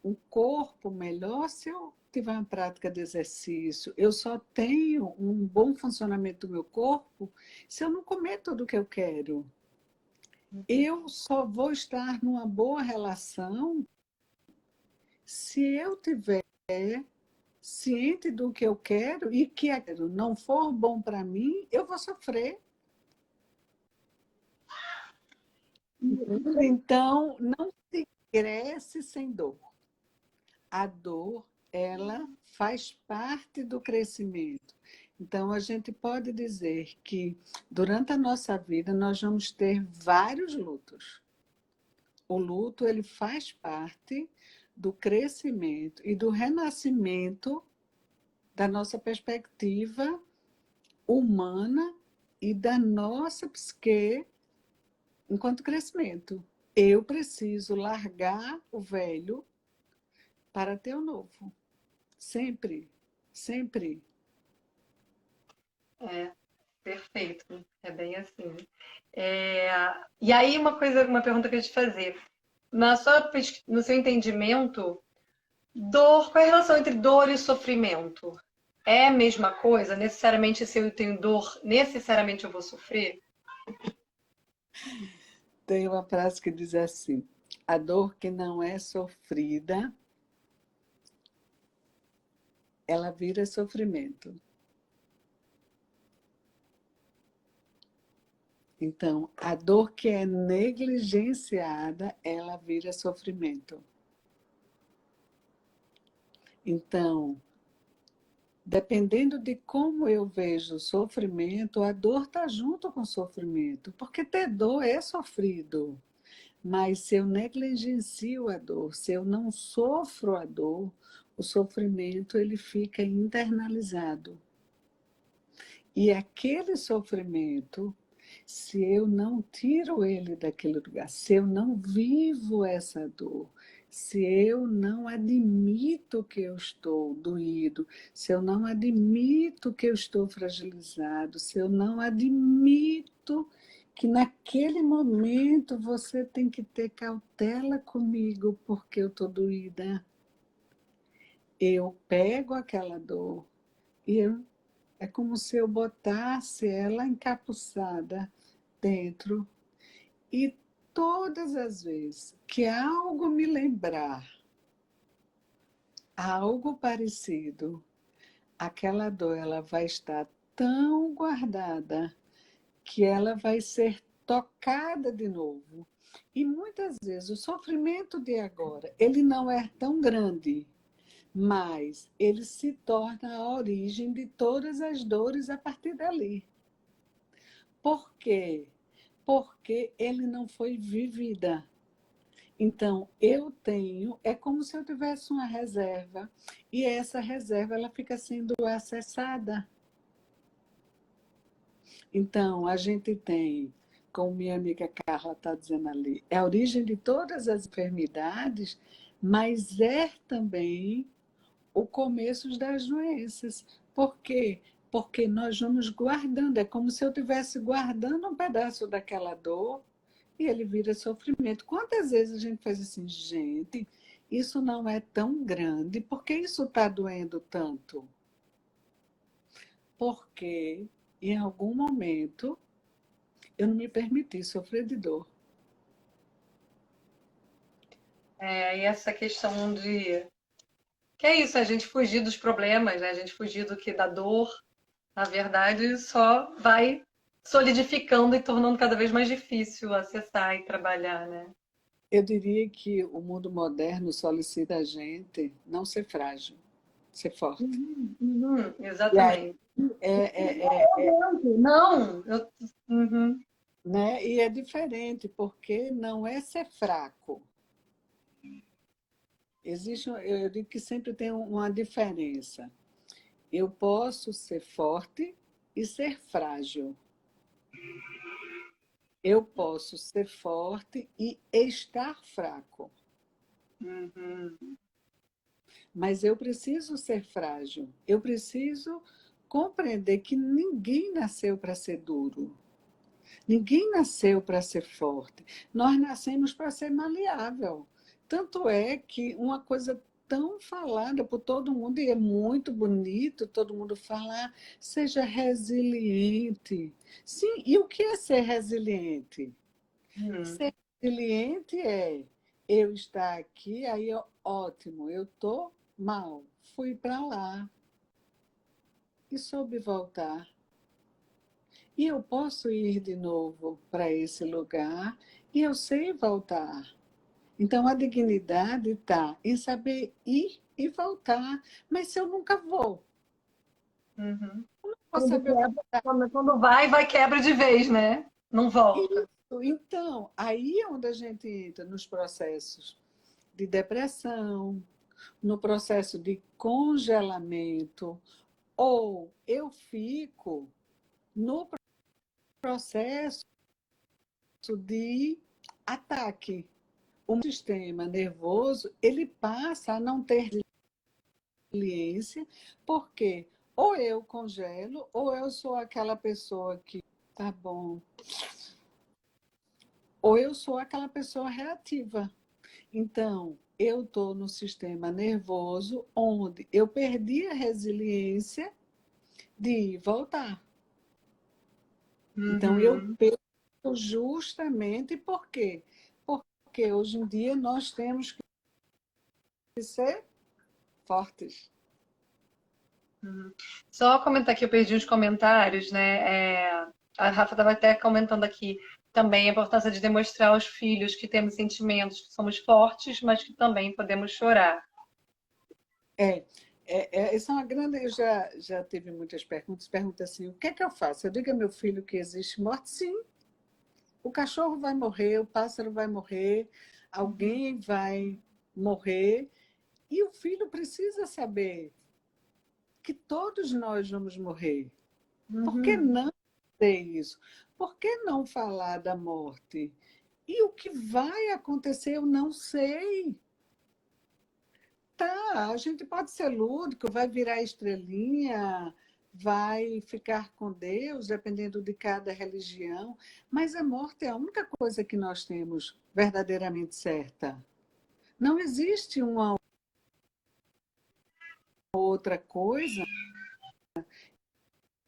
um corpo melhor se eu tiver uma prática de exercício. Eu só tenho um bom funcionamento do meu corpo se eu não comer tudo o que eu quero. Eu só vou estar numa boa relação se eu tiver ciente do que eu quero e que aquilo não for bom para mim, eu vou sofrer. Então, não se cresce sem dor. A dor, ela faz parte do crescimento. Então, a gente pode dizer que durante a nossa vida nós vamos ter vários lutos. O luto, ele faz parte do crescimento e do renascimento da nossa perspectiva humana e da nossa psique enquanto crescimento. Eu preciso largar o velho para ter o novo. Sempre, sempre. É, perfeito. É bem assim. É, e aí uma pergunta que eu ia te fazer. No seu entendimento, dor, qual é a relação entre dor e sofrimento? É a mesma coisa? Necessariamente, se eu tenho dor, necessariamente eu vou sofrer? Tem uma frase que diz assim: a dor que não é sofrida, ela vira sofrimento. Então, a dor que é negligenciada, ela vira sofrimento. Então, dependendo de como eu vejo o sofrimento, a dor está junto com o sofrimento, porque ter dor é sofrido. Mas se eu negligencio a dor, se eu não sofro a dor, o sofrimento ele fica internalizado. E aquele sofrimento, se eu não tiro ele daquele lugar, se eu não vivo essa dor, se eu não admito que eu estou doído, se eu não admito que eu estou fragilizado, se eu não admito que naquele momento você tem que ter cautela comigo porque eu estou doída, eu pego aquela dor e é como se eu botasse ela encapuçada dentro e todas as vezes que algo me lembrar algo parecido, aquela dor ela vai estar tão guardada que ela vai ser tocada de novo. E muitas vezes o sofrimento de agora, ele não é tão grande, mas ele se torna a origem de todas as dores a partir dali. Por quê? Porque ele não foi vivida. Então, eu tenho, é como se eu tivesse uma reserva, e essa reserva ela fica sendo acessada. Então, a gente tem, como minha amiga Carla está dizendo ali, é a origem de todas as enfermidades, mas é também o começo das doenças. Por quê? Porque nós vamos guardando, é como se eu estivesse guardando um pedaço daquela dor e ele vira sofrimento. Quantas vezes a gente faz assim, gente, isso não é tão grande, por que isso está doendo tanto? Porque em algum momento eu não me permiti sofrer de dor. E essa questão de... Que é isso, a gente fugir dos problemas, né? A gente fugir do que da dor, na verdade, só vai solidificando e tornando cada vez mais difícil acessar e trabalhar, né? Eu diria que o mundo moderno solicita a gente não ser frágil, ser forte. E aí, Exatamente. é, é, Não, eu... Uhum. né? E é diferente, porque não é ser fraco. Existe, eu digo que sempre tem uma diferença. Eu posso ser forte e ser frágil. Eu posso ser forte e estar fraco. Uhum. Mas eu preciso ser frágil. Eu preciso compreender que ninguém nasceu para ser duro. Ninguém nasceu para ser forte. Nós nascemos para ser maleável. Tanto é que uma coisa tão falada por todo mundo, e é muito bonito, todo mundo falar, seja resiliente. Sim, e o que é ser resiliente? Uhum. Ser resiliente é eu estar aqui, aí ótimo, eu estou mal, fui para lá e soube voltar. E eu posso ir de novo para esse lugar e eu sei voltar. Então a dignidade está em saber ir e voltar. Mas se eu nunca vou, Uhum. vou Quando saber quebra, quando vai, quebra de vez, né? Não volta. isso. Então, aí é onde a gente entra nos processos de depressão, no processo de congelamento, ou eu fico no processo de ataque. O sistema nervoso, ele passa a não ter resiliência, porque ou eu congelo, ou eu sou aquela pessoa que, tá bom, ou eu sou aquela pessoa reativa. Então, eu estou no sistema nervoso onde eu perdi a resiliência de voltar. Então, eu Uhum. perco justamente por quê? Porque hoje em dia nós temos que ser fortes. Uhum. Só comentar aqui, eu perdi uns comentários, né? A Rafa estava até comentando aqui também a importância de demonstrar aos filhos que temos sentimentos, que somos fortes, mas que também podemos chorar. É, essa é uma grande. Eu já tive muitas perguntas. Pergunta assim: o que é que eu faço? Eu digo a meu filho que existe morte? Sim, o cachorro vai morrer, o pássaro vai morrer, alguém vai morrer. E o filho precisa saber que todos nós vamos morrer. Por que Uhum. não ter isso? Por que não falar da morte? E o que vai acontecer, eu não sei. Tá, a gente pode ser lúdico, vai virar estrelinha, vai ficar com Deus, dependendo de cada religião, mas a morte é a única coisa que nós temos verdadeiramente certa. Não existe uma outra coisa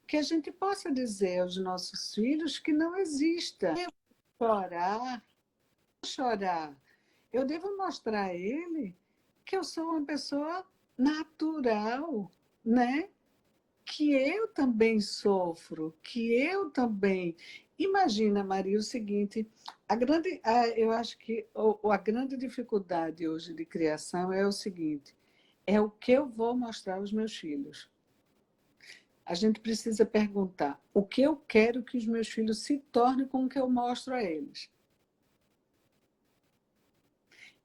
que a gente possa dizer aos nossos filhos que não exista. Chorar, chorar. Eu devo mostrar a ele que eu sou uma pessoa natural, né? Que eu também sofro, que eu também. Imagina, Maria, o seguinte: eu acho que a grande dificuldade hoje de criação é o seguinte: é o que eu vou mostrar aos meus filhos. A gente precisa perguntar o que eu quero que os meus filhos se tornem com o que eu mostro a eles.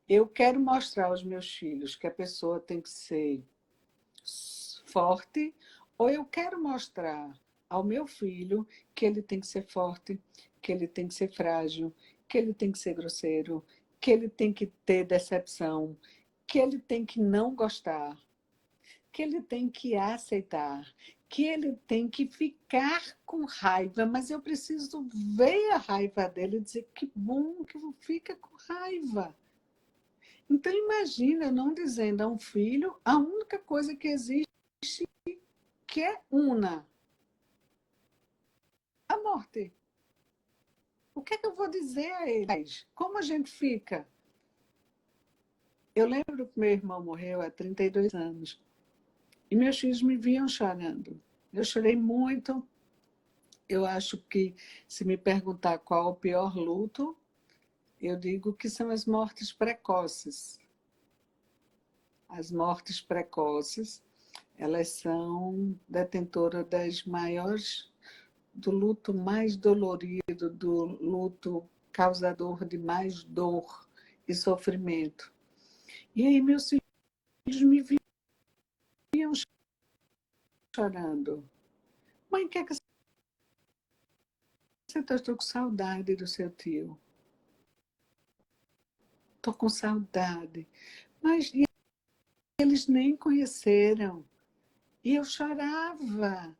Eu quero mostrar aos meus filhos que a pessoa tem que ser forte, ou eu quero mostrar ao meu filho que ele tem que ser forte, que ele tem que ser frágil, que ele tem que ser grosseiro, que ele tem que ter decepção, que ele tem que não gostar, que ele tem que aceitar, que ele tem que ficar com raiva, mas eu preciso ver a raiva dele e dizer que bom que fica com raiva. Então imagina eu não dizendo a um filho a única coisa que existe que é una, a morte. O que é que eu vou dizer a eles? Como a gente fica? Eu lembro que meu irmão morreu há 32 anos e meus filhos me viam chorando. Eu chorei muito. Eu acho que, se me perguntar qual o pior luto, eu digo que são as mortes precoces. As mortes precoces, elas são detentoras das maiores, do luto mais dolorido, do luto causador de mais dor e sofrimento. E aí meus filhos me viam chorando. Mãe, quer que você está? Estou com saudade do seu tio. Estou com saudade. Mas eles nem conheceram. E eu chorava.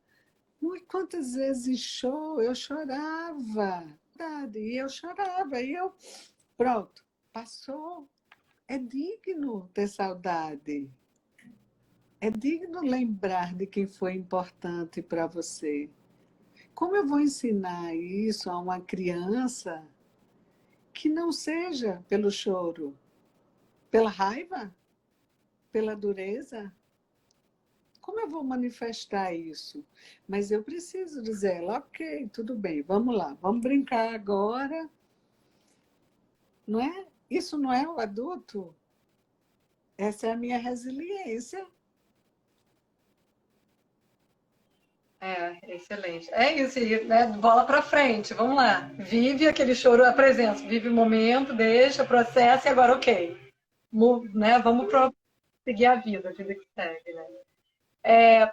Quantas vezes eu chorava. E eu chorava. E eu, pronto, passou. É digno ter saudade. É digno lembrar de quem foi importante para você. Como eu vou ensinar isso a uma criança que não seja pelo choro, pela raiva, pela dureza? Como eu vou manifestar isso? Mas eu preciso dizer, ok, tudo bem, vamos lá, vamos brincar agora. Não é? Isso não é o adulto? Essa é a minha resiliência. É, excelente. É isso, né? Bola para frente, vamos lá. Vive aquele choro, a presença, vive o momento, deixa, processa e agora, ok. Né? Vamos seguir a vida que segue, né?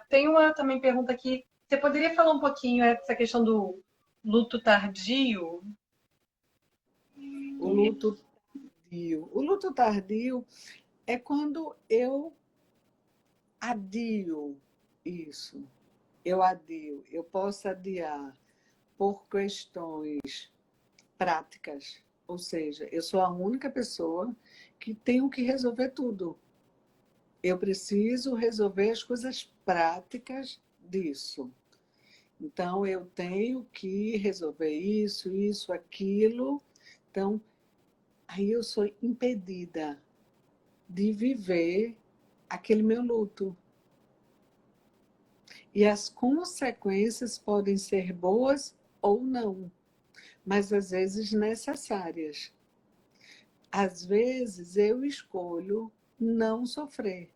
Tem uma também pergunta aqui. Você poderia falar um pouquinho essa questão do luto tardio? O luto tardio. O luto tardio é quando eu adio isso. Eu adio. Eu posso adiar por questões práticas. Ou seja, eu sou a única pessoa que tenho que resolver tudo. Eu preciso resolver as coisas práticas disso. Então, eu tenho que resolver isso, aquilo. Então, aí eu sou impedida de viver aquele meu luto. E as consequências podem ser boas ou não, mas às vezes necessárias. Às vezes eu escolho não sofrer.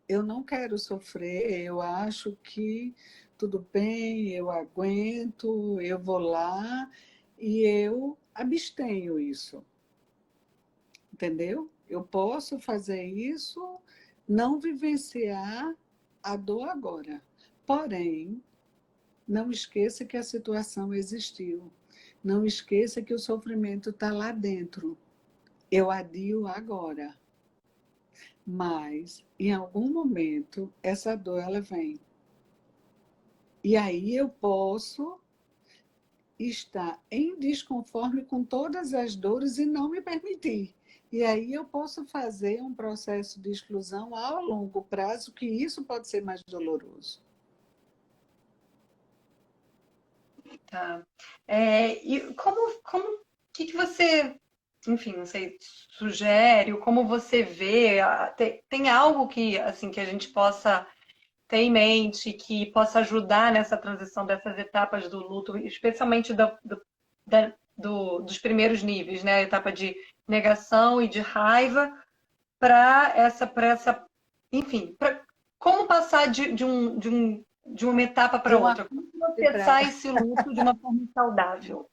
Eu não quero sofrer, eu acho que tudo bem, eu aguento, eu vou lá e eu abstenho isso. Entendeu? Eu posso fazer isso, não vivenciar a dor agora. Porém, não esqueça que a situação existiu. Não esqueça que o sofrimento está lá dentro. Eu adio agora. Mas, em algum momento, essa dor ela vem. E aí eu posso estar em desconforme com todas as dores e não me permitir. E aí eu posso fazer um processo de exclusão a longo prazo, que isso pode ser mais doloroso. Tá. E que você, enfim, não sei, sugere, ou como você vê, tem algo que, assim, que a gente possa ter em mente, que possa ajudar nessa transição dessas etapas do luto, especialmente dos primeiros níveis, né? A etapa de negação e de raiva, para essa enfim, como passar de uma etapa De para uma outra? Como fase processar esse luto de uma forma saudável?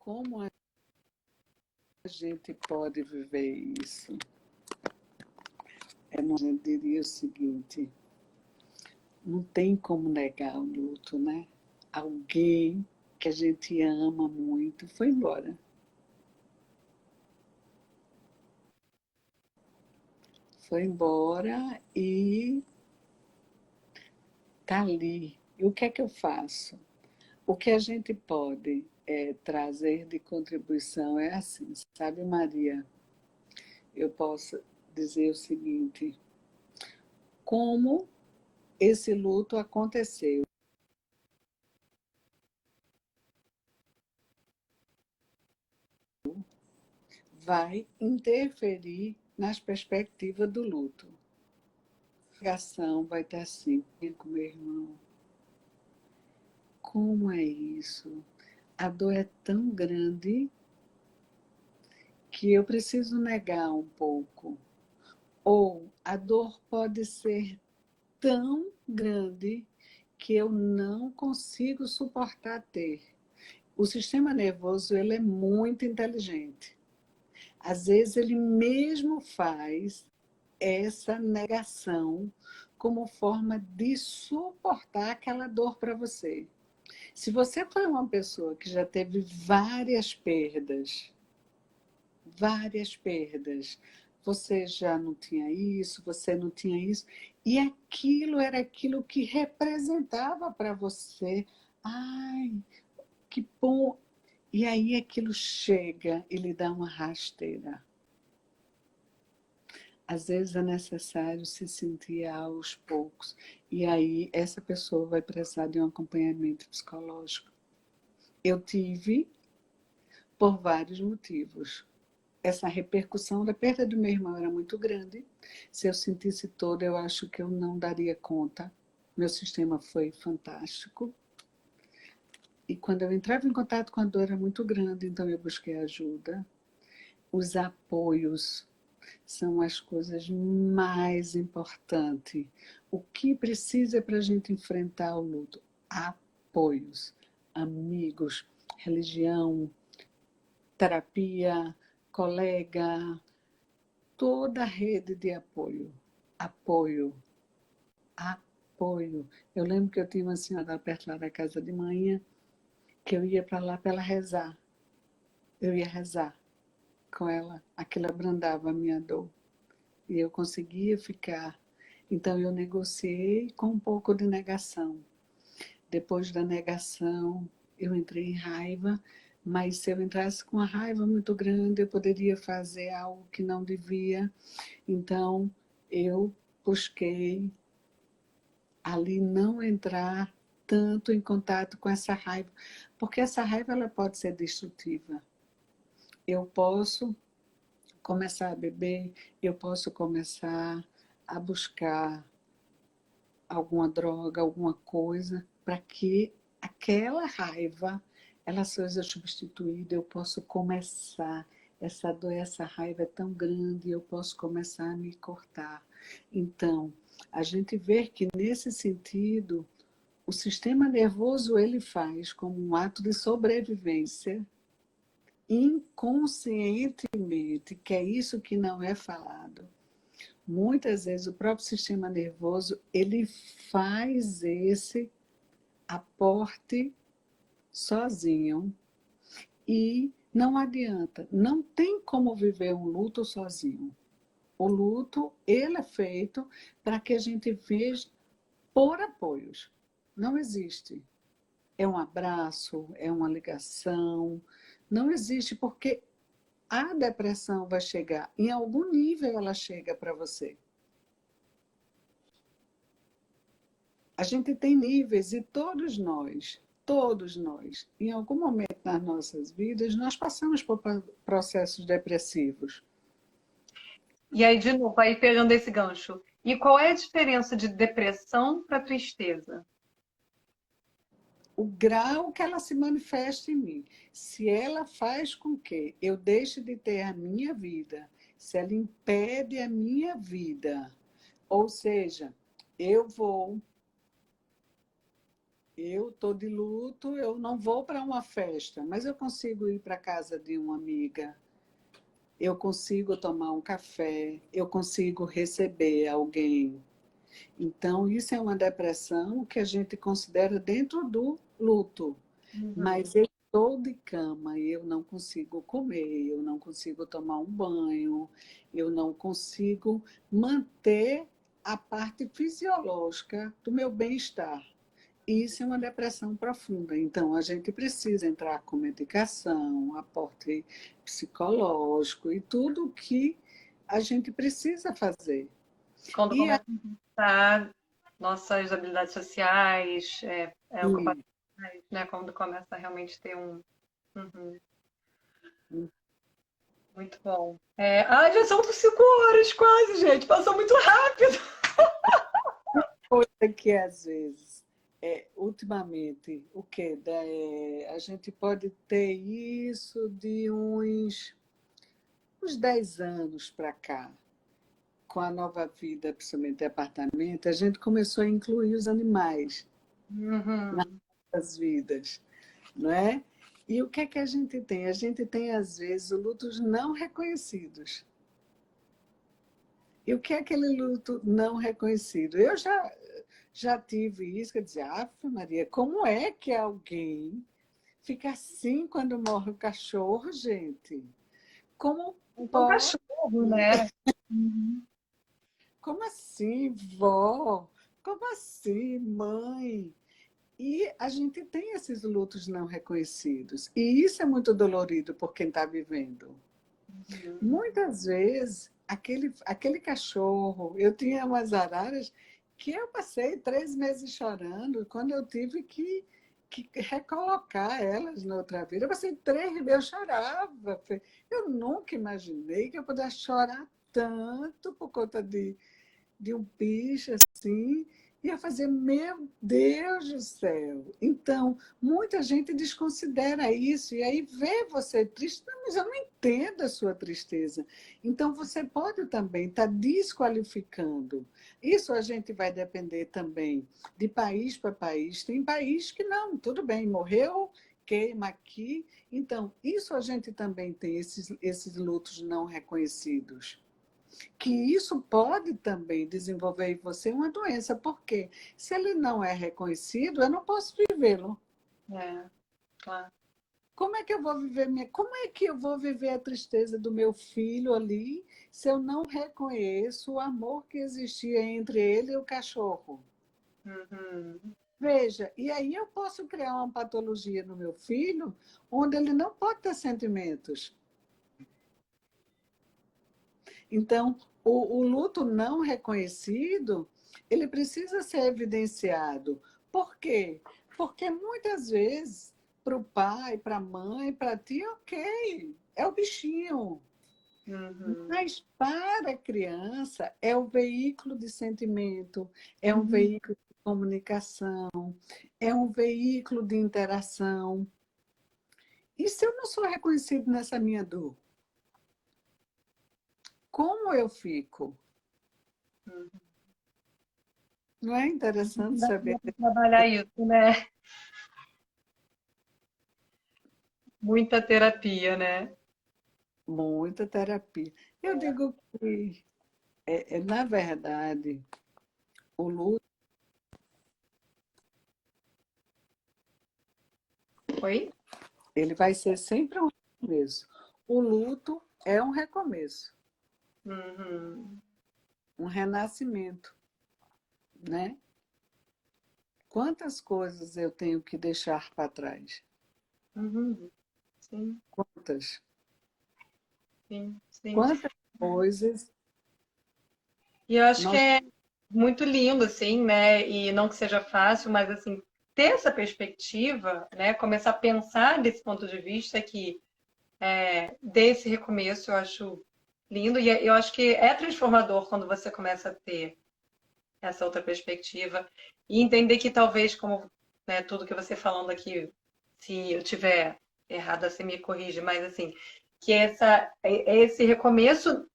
como a gente pode viver isso? Eu diria o seguinte: não tem como negar o luto, né? Alguém que a gente ama muito foi embora. Foi embora e tá ali. E o que é que eu faço? O que a gente pode trazer de contribuição é assim, sabe, Maria? Eu posso dizer o seguinte: como esse luto aconteceu? Vai interferir nas perspectivas do luto. A negação vai estar assim, com meu irmão. Como é isso? A dor é tão grande que eu preciso negar um pouco. Ou a dor pode ser tão grande que eu não consigo suportar ter. O sistema nervoso ele é muito inteligente. Às vezes ele mesmo faz essa negação como forma de suportar aquela dor para você. Se você foi uma pessoa que já teve várias perdas, você já não tinha isso, você não tinha isso, e aquilo era aquilo que representava para você. Ai, que bom! E aí aquilo chega e lhe dá uma rasteira. Às vezes é necessário se sentir aos poucos. E aí essa pessoa vai precisar de um acompanhamento psicológico. Eu tive por vários motivos. Essa repercussão da perda do meu irmão era muito grande. Se eu sentisse toda, eu acho que eu não daria conta. Meu sistema foi fantástico. E quando eu entrava em contato com a dor era muito grande, então eu busquei ajuda. Os apoios são as coisas mais importantes. O que precisa para a gente enfrentar o luto? Apoios, amigos, religião, terapia, colega, toda a rede de apoio. Apoio, apoio. Eu lembro que eu tinha uma senhora perto lá da casa de manhã, que eu ia para lá para ela rezar. Eu ia rezar com ela, aquilo abrandava a minha dor. E eu conseguia ficar. Então eu negociei com um pouco de negação. Depois da negação, eu entrei em raiva, mas se eu entrasse com uma raiva muito grande, eu poderia fazer algo que não devia. Então eu busquei ali não entrar tanto em contato com essa raiva, porque essa raiva ela pode ser destrutiva. Eu posso começar a beber, eu posso começar a buscar alguma droga, alguma coisa, para que aquela raiva ela seja substituída, eu posso começar, essa dor, essa raiva é tão grande, eu posso começar a me cortar. Então, a gente vê que nesse sentido, o sistema nervoso ele faz como um ato de sobrevivência inconscientemente, que é isso que não é falado. Muitas vezes o próprio sistema nervoso ele faz esse aporte sozinho e não adianta, não tem como viver um luto sozinho. O luto ele é feito para que a gente veja por apoios. Não existe. É um abraço, é uma ligação. Não existe porque a depressão vai chegar, em algum nível ela chega para você. A gente tem níveis e todos nós, em algum momento nas nossas vidas, nós passamos por processos depressivos. E aí, de novo, aí pegando esse gancho. E qual é a diferença de depressão para tristeza? o grau que ela se manifesta em mim. Se ela faz com que eu deixe de ter a minha vida, se ela impede a minha vida, ou seja, eu vou, eu estou de luto, eu não vou para uma festa, mas eu consigo ir para a casa de uma amiga, eu consigo tomar um café, eu consigo receber alguém. Então, isso é uma depressão que a gente considera dentro do luto. Mas eu estou de cama e eu não consigo comer, eu não consigo tomar um banho, eu não consigo manter a parte fisiológica do meu bem-estar. Isso é uma depressão profunda. Então, a gente precisa entrar com medicação, aporte psicológico e tudo o que a gente precisa fazer. Quando E começa a afetar nossas habilidades sociais, ocupações, né? Quando começa a realmente ter um. Uhum. Muito bom. Já são 5 horas quase, gente. Passou muito rápido. coisa que às vezes, ultimamente, o quê? A gente pode ter isso de uns 10 anos para cá, com a nova vida, principalmente de apartamento, a gente começou a incluir os animais Uhum. nas vidas, não é? E o que é que a gente tem? A gente tem, às vezes, lutos não reconhecidos. E o que é aquele luto não reconhecido? Eu já tive isso, quer dizer, Maria, como é que alguém fica assim quando morre o cachorro, gente? Como Então, pode? cachorro, né? Uhum. Como assim, vó? Como assim, mãe? E a gente tem esses lutos não reconhecidos. E isso é muito dolorido por quem está vivendo. Muitas vezes, aquele cachorro, eu tinha umas araras que eu passei 3 meses chorando quando eu tive que recolocar elas na outra vida. Eu passei 3 meses, eu chorava. Eu nunca imaginei que eu pudesse chorar tanto por conta de um bicho assim, ia fazer, meu Deus do céu. Então, muita gente desconsidera isso, e aí vê você triste, não, mas eu não entendo a sua tristeza. Então, você pode também estar desqualificando. Isso a gente vai depender também de país para país. Tem país que não, tudo bem, morreu, queima aqui. Então, isso a gente também tem, esses lutos não reconhecidos, que isso pode também desenvolver em você uma doença, porque se ele não é reconhecido, eu não posso vivê-lo. Claro. Como é que eu vou viver como é que eu vou viver a tristeza do meu filho ali se eu não reconheço o amor que existia entre ele e o cachorro? Uhum. Veja, e aí eu posso criar uma patologia no meu filho onde ele não pode ter sentimentos. Então, o luto não reconhecido, ele precisa ser evidenciado. Por quê? Porque muitas vezes, para o pai, para a mãe, para ti, ok, é o bichinho. Uhum. Mas para a criança, é o veículo de sentimento, é um Uhum. veículo de comunicação, é um veículo de interação. E se eu não sou reconhecido nessa minha dor? Como eu fico? Não é interessante Dá saber? pra trabalhar isso, né? Muita terapia, né? Muita terapia. Eu digo que, na verdade, o luto, Oi? ele vai ser sempre um recomeço. O luto é um recomeço, Uhum. um renascimento, né? Quantas coisas eu tenho que deixar para trás? Uhum. Sim, Quantas? sim, sim. Quantas coisas E eu acho que nós... é muito lindo, assim, né? E não que seja fácil, mas assim, ter essa perspectiva, né? Começar a pensar desse ponto de vista que desse recomeço eu acho lindo e eu acho que é transformador quando você começa a ter essa outra perspectiva e entender que talvez, como né, tudo que você falando aqui, se eu tiver errada, você me corrige, mas assim, que esse recomeço,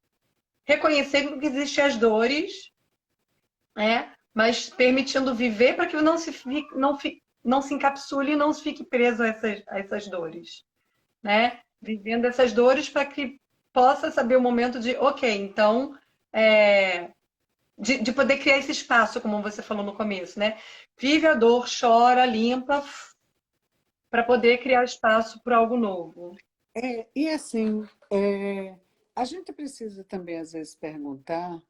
reconhecer que existem as dores, né, mas permitindo viver para que não se encapsule e não se fique preso a essas dores, né? Vivendo essas dores para que possa saber o momento de, ok, então, de poder criar esse espaço, como você falou no começo, né? Vive a dor, chora, limpa, para poder criar espaço para algo novo. E assim, a gente precisa também, às vezes, perguntar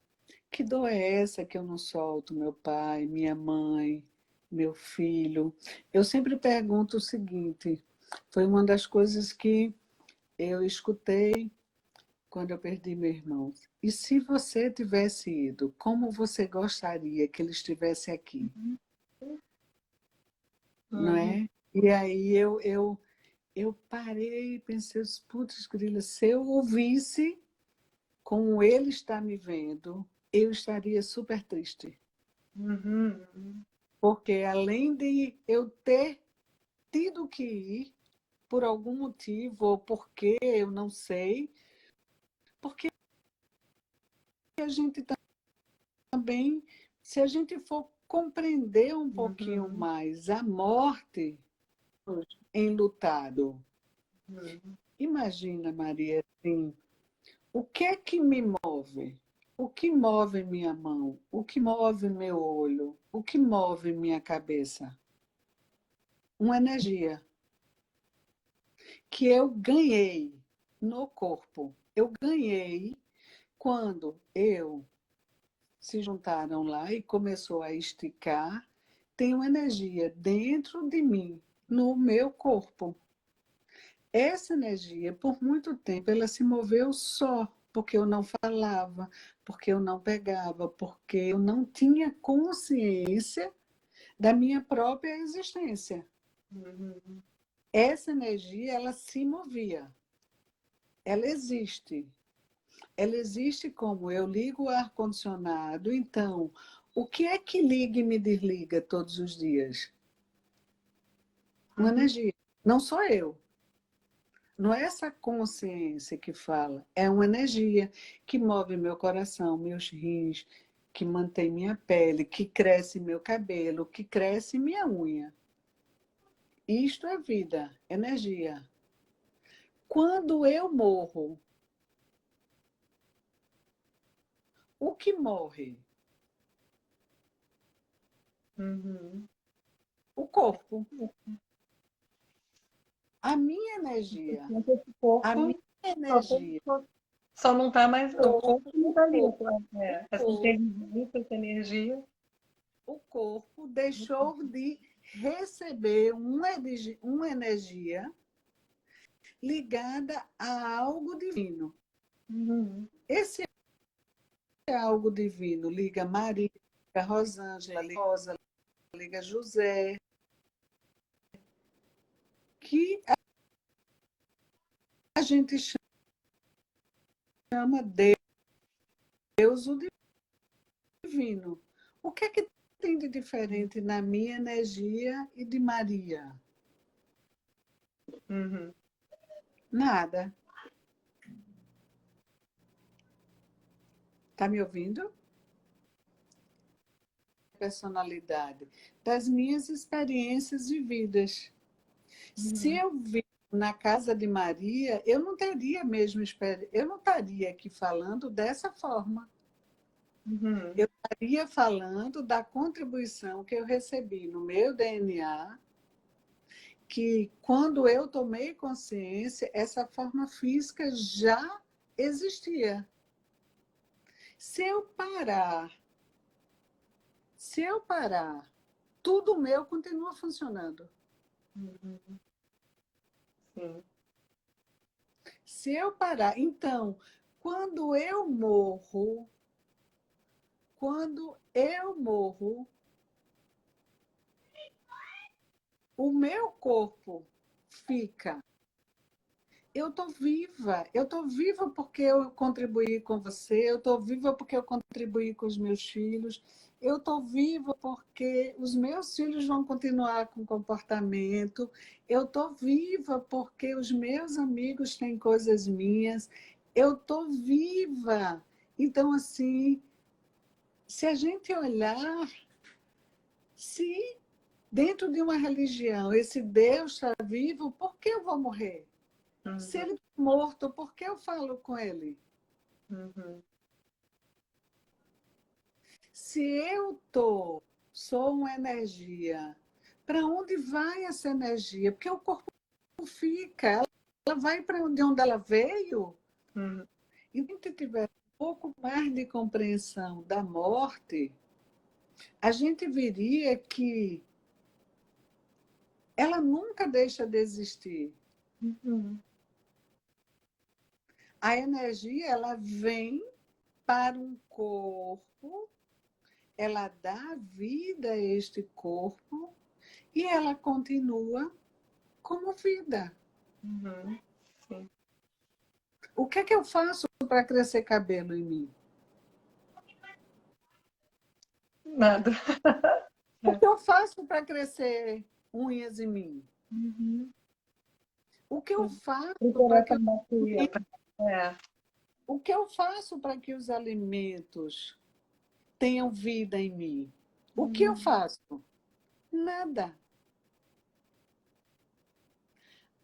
que dor é essa que eu não solto meu pai, minha mãe, meu filho? Eu sempre pergunto o seguinte, foi uma das coisas que eu escutei quando eu perdi meu irmão. E se você tivesse ido, como você gostaria que ele estivesse aqui? Não Uhum. é? E aí eu parei e pensei, putz, grila, se eu ouvisse como ele está me vendo, eu estaria super triste. Uhum. Porque além de eu ter tido que ir, por algum motivo, ou porque eu não sei, porque a gente também, se a gente for compreender um pouquinho Uhum. mais a morte enlutado, Uhum. imagina, Maria, assim, o que é que me move? O que move minha mão? O que move meu olho? O que move minha cabeça? Uma energia que eu ganhei no corpo. Eu ganhei quando se juntaram lá e começou a esticar, tem uma energia dentro de mim, no meu corpo. Essa energia, por muito tempo, ela se moveu só porque eu não falava, porque eu não pegava, porque eu não tinha consciência da minha própria existência. Uhum. Essa energia, ela se movia. Ela existe. Ela existe como eu ligo o ar-condicionado, então, o que é que liga e me desliga todos os dias? Uma Uhum. energia. Não sou eu. Não é essa consciência que fala, é uma energia que move meu coração, meus rins, que mantém minha pele, que cresce meu cabelo, que cresce minha unha. Isto é vida, energia. Quando eu morro, o que morre? Uhum. O corpo. A minha energia. Esse A minha corpo energia. só não tá mais. O corpo não tá ali. O Essa corpo, inteligência, essa energia. o corpo deixou de receber uma energia ligada a algo divino. Uhum. Esse algo divino liga Maria, liga Rosângela, liga Rosa, liga José, que a gente chama Deus o divino. O que é que tem de diferente na minha energia e de Maria? Uhum. Nada. Está me ouvindo? Personalidade, das minhas experiências vividas. Se Uhum. eu vivo na casa de Maria, eu não teria a mesma experiência, eu não estaria aqui falando dessa forma. Uhum. Eu estaria falando da contribuição que eu recebi no meu DNA, que quando eu tomei consciência, essa forma física já existia. Se eu parar, se eu parar, tudo meu continua funcionando. Uhum. Sim. Se eu parar, então, quando eu morro, quando eu morro, o meu corpo fica. Eu estou viva porque eu contribuí com você, eu estou viva porque eu contribuí com os meus filhos, eu estou viva porque os meus filhos vão continuar com comportamento, eu estou viva porque os meus amigos têm coisas minhas, eu estou viva. Então, assim, se a gente olhar, se dentro de uma religião esse Deus está vivo, por que eu vou morrer? Se Uhum, ele está morto, por que eu falo com ele? uhum, Se eu sou uma energia, para onde vai essa energia? Porque o corpo fica, ela vai para onde ela veio. uhum, E se a gente tiver um pouco mais de compreensão da morte, a gente veria que ela nunca deixa de existir. uhum, A energia, ela vem para um corpo, ela dá vida a este corpo e ela continua como vida. uhum, sim. O que é que eu faço para crescer cabelo em mim? Nada. O É. que eu faço para crescer unhas em mim? Uhum, O que eu sim. faço Procurar para que essa macia. É. o que eu faço para que os alimentos tenham vida em mim? O que eu Uhum, faço? Nada.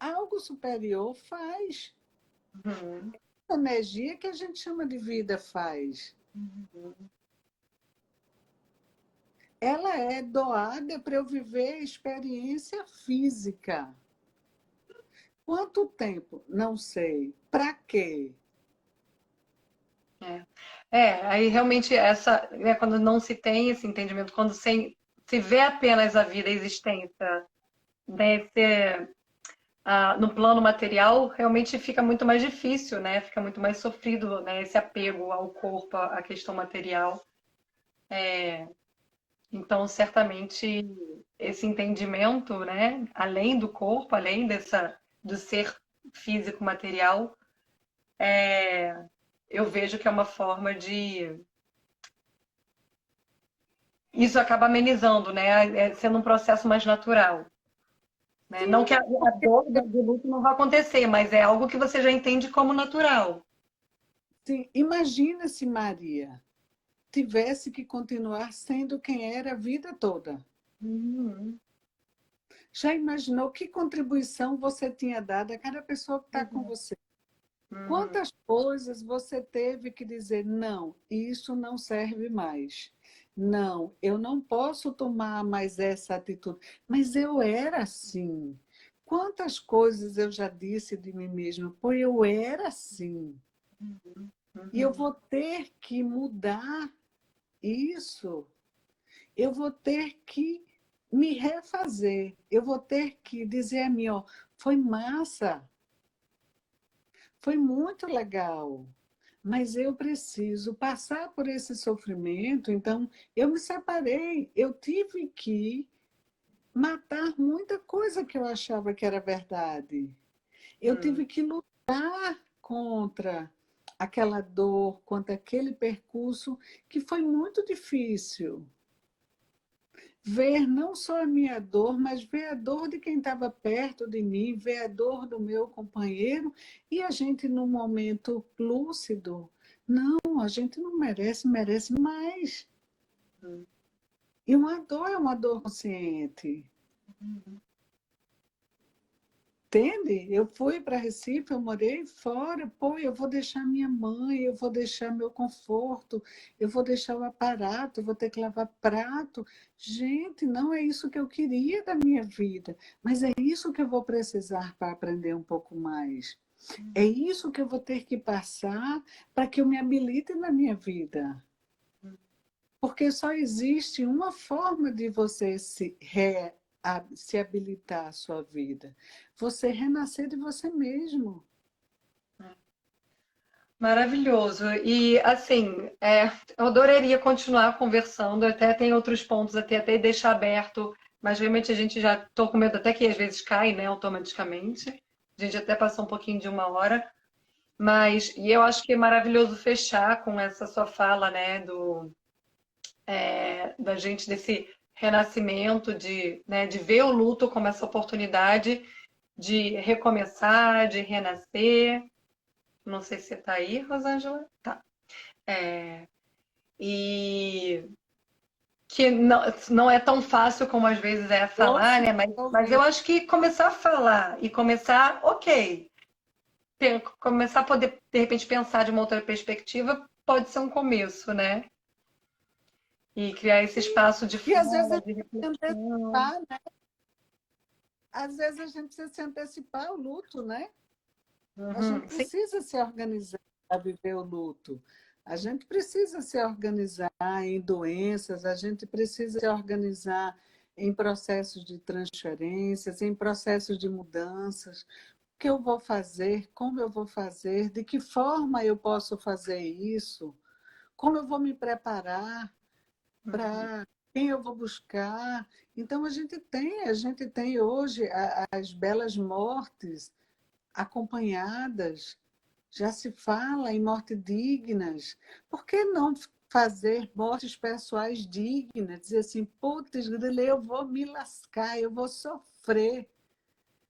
Algo superior faz. uhum, A energia que a gente chama de vida faz. uhum. Ela é doada para eu viver a experiência física. Quanto tempo? Não sei. Para quê? É. Aí realmente essa, né, quando não se tem esse entendimento, quando se vê apenas a vida, a existência, né, no plano material, realmente fica muito mais difícil, né? Fica muito mais sofrido, né, esse apego ao corpo, à questão material. Então, certamente, esse entendimento, né, além do corpo, além do ser físico material, eu vejo que é uma forma de isso acaba amenizando, né? Sendo um processo mais natural. Né? Não que Sim, a dor do luto não vai acontecer, mas é algo que você já entende como natural. sim. Imagina se Maria tivesse que continuar sendo quem era a vida toda. Uhum, Já imaginou que contribuição você tinha dado a cada pessoa que está com uhum, você? uhum, Quantas coisas você teve que dizer, não, isso não serve mais. Não, eu não posso tomar mais essa atitude. Mas eu era assim. Quantas coisas eu já disse de mim mesma, pô, eu era assim. E eu uhum, vou ter que mudar isso. Eu vou ter que me refazer. Eu vou ter que dizer a mim, ó, foi massa, foi muito legal. Mas eu preciso passar por esse sofrimento, então eu me separei, eu tive que matar muita coisa que eu achava que era verdade. Eu uhum. tive que lutar contra aquela dor, contra aquele percurso que foi muito difícil. Ver não só a minha dor, mas ver a dor de quem estava perto de mim, ver a dor do meu companheiro e a gente num momento lúcido. Não, a gente não merece, merece mais. E uma dor é uma dor consciente. Entende? Eu fui para Recife, eu morei fora, pô, eu vou deixar minha mãe, eu vou deixar meu conforto, eu vou deixar o aparato, eu vou ter que lavar prato. Gente, não é isso que eu queria da minha vida, mas é isso que eu vou precisar para aprender um pouco mais. É isso que eu vou ter que passar para que eu me habilite na minha vida. Porque só existe uma forma de você se habilitar à sua vida. Você renascer de você mesmo. Maravilhoso. E assim, eu adoraria continuar conversando, até tem outros pontos até deixar aberto, mas realmente a gente já tô com medo até que às vezes cai, né, automaticamente. A gente até passou um pouquinho de uma hora, e eu acho que é maravilhoso fechar com essa sua fala, né, da gente desse renascimento, né, de ver o luto como essa oportunidade de recomeçar, de renascer. Não sei se você está aí, Rosângela. Tá. E que não é tão fácil como às vezes é falar, Ouço, né? Mas eu acho que começar a falar e começar, ok, começar a poder, de repente, pensar de uma outra perspectiva pode ser um começo, né? E criar esse espaço de e às vezes a fala, gente de precisa se reflexão. antecipar, né? Às vezes a gente precisa se antecipar ao luto, né? A gente Uhum, sim. precisa se organizar para viver o luto. A gente precisa se organizar em doenças, a gente precisa se organizar em processos de transferências, em processos de mudanças. O que eu vou fazer? Como eu vou fazer? De que forma eu posso fazer isso? Como eu vou me preparar Uhum, para quem eu vou buscar? Então a gente tem hoje as belas mortes acompanhadas, já se fala em morte dignas. Por que não fazer mortes pessoais dignas? Dizer assim, putz, grila, eu vou me lascar, eu vou sofrer,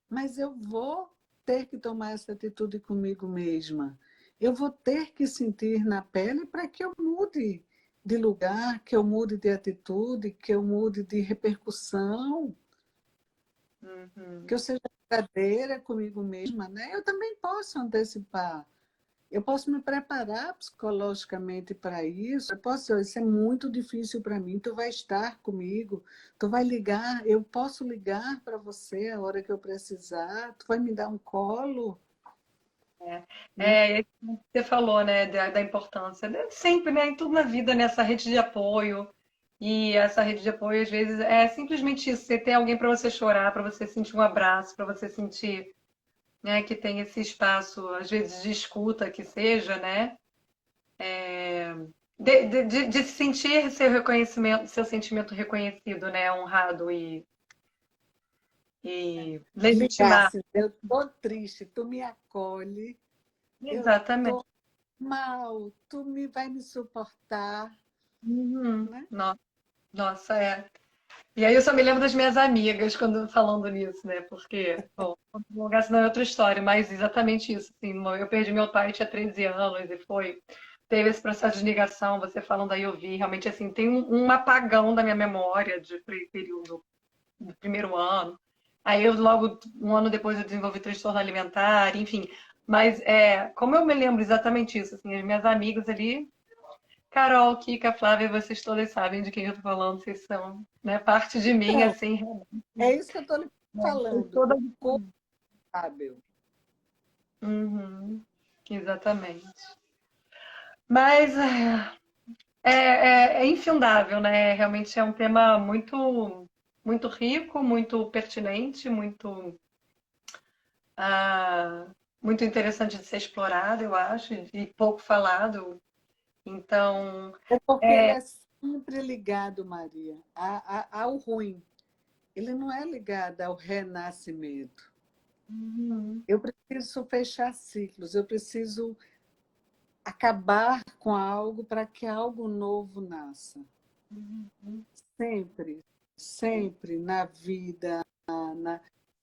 mas eu vou ter que tomar essa atitude comigo mesma. Eu vou ter que sentir na pele para que eu mude de lugar, que eu mude de atitude, que eu mude de repercussão, que uhum. eu seja verdadeira comigo mesma, né? Eu também posso antecipar. Eu posso me preparar psicologicamente para isso. Eu posso, isso é muito difícil para mim. Tu vai estar comigo, tu vai ligar, eu posso ligar para você a hora que eu precisar, tu vai me dar um colo, né? É, você falou, né, da importância, né, sempre, né, em tudo na vida, nessa rede de apoio. E essa rede de apoio, às vezes, é simplesmente isso, você ter alguém para você chorar, para você sentir um abraço, para você sentir, né, que tem esse espaço, às vezes, de escuta, que seja, né, de sentir seu reconhecimento, seu sentimento reconhecido, né, honrado e Ligar legitimado. assim, eu estou triste, tu me acolhe, eu Exatamente. estou mal, vai me suportar, Uhum. né? Nossa, é. E aí eu só me lembro das minhas amigas quando falando nisso, né? Porque, bom, não lugar senão é outra história, mas exatamente isso, assim, eu perdi meu pai, tinha 13 anos e teve esse processo de negação, você falando aí eu vi, realmente assim, tem um apagão da minha memória de período do primeiro ano. Aí eu logo, um ano depois eu desenvolvi transtorno alimentar, enfim. Mas como eu me lembro exatamente isso, assim, as minhas amigas ali, Carol, Kika, Flávia, vocês todas sabem de quem eu tô falando, vocês são, né, parte de mim, Então, assim, é isso que eu estou lhe foi falando, toda. o corpo sábio. Uhum, exatamente. Mas é infindável, né? Realmente é um tema muito rico, muito pertinente, ah, muito interessante de ser explorado, eu acho, e pouco falado. Então, É porque ele é sempre ligado, Maria, ao ruim. Ele não é ligado ao renascimento. uhum, Eu preciso fechar ciclos, eu preciso acabar com algo para que algo novo nasça. uhum, Sempre, sempre na vida,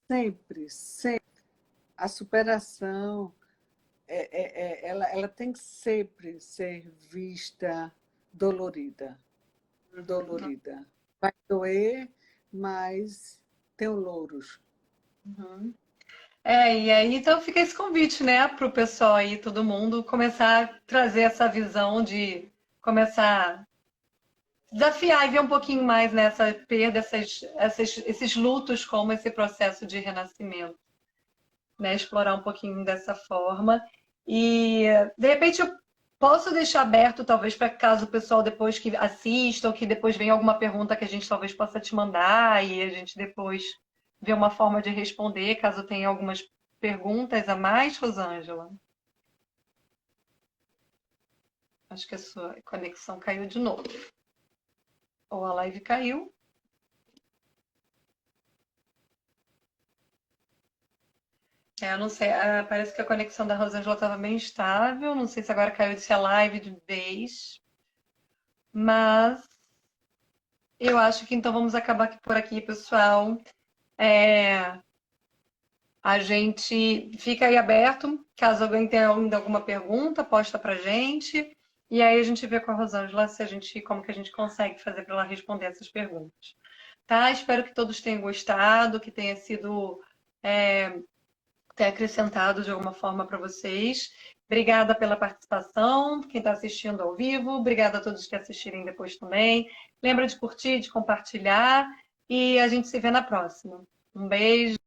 sempre, sempre. A superação, ela tem que sempre ser vista dolorida, uhum, dolorida. Vai doer, mas tem louros. uhum. E aí então fica esse convite, né, para o pessoal aí, todo mundo, começar a trazer essa visão de começar a desafiar e ver um pouquinho mais nessa perda, esses lutos como esse processo de renascimento, né? Explorar um pouquinho dessa forma. E de repente eu posso deixar aberto, talvez, para caso o pessoal depois que assista ou que depois venha alguma pergunta que a gente talvez possa te mandar e a gente depois vê uma forma de responder, caso tenha algumas perguntas a mais, Rosângela. Acho que a sua conexão caiu de novo. Ou a live caiu. Eu não sei, parece que a conexão da Rosângela estava bem estável. Não sei se agora caiu de ser a live de vez. Mas Eu acho que então vamos acabar aqui por aqui, pessoal. É, a gente fica aí aberto, caso alguém tenha ainda alguma pergunta, posta pra gente. E aí a gente vê com a Rosângela se a gente, como que a gente consegue fazer para ela responder essas perguntas. Tá? Espero que todos tenham gostado, que tenha sido tenha acrescentado de alguma forma para vocês. Obrigada pela participação, quem está assistindo ao vivo. Obrigada a todos que assistirem depois também. Lembra de curtir, de compartilhar e a gente se vê na próxima. Um beijo.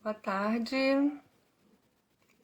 Boa tarde.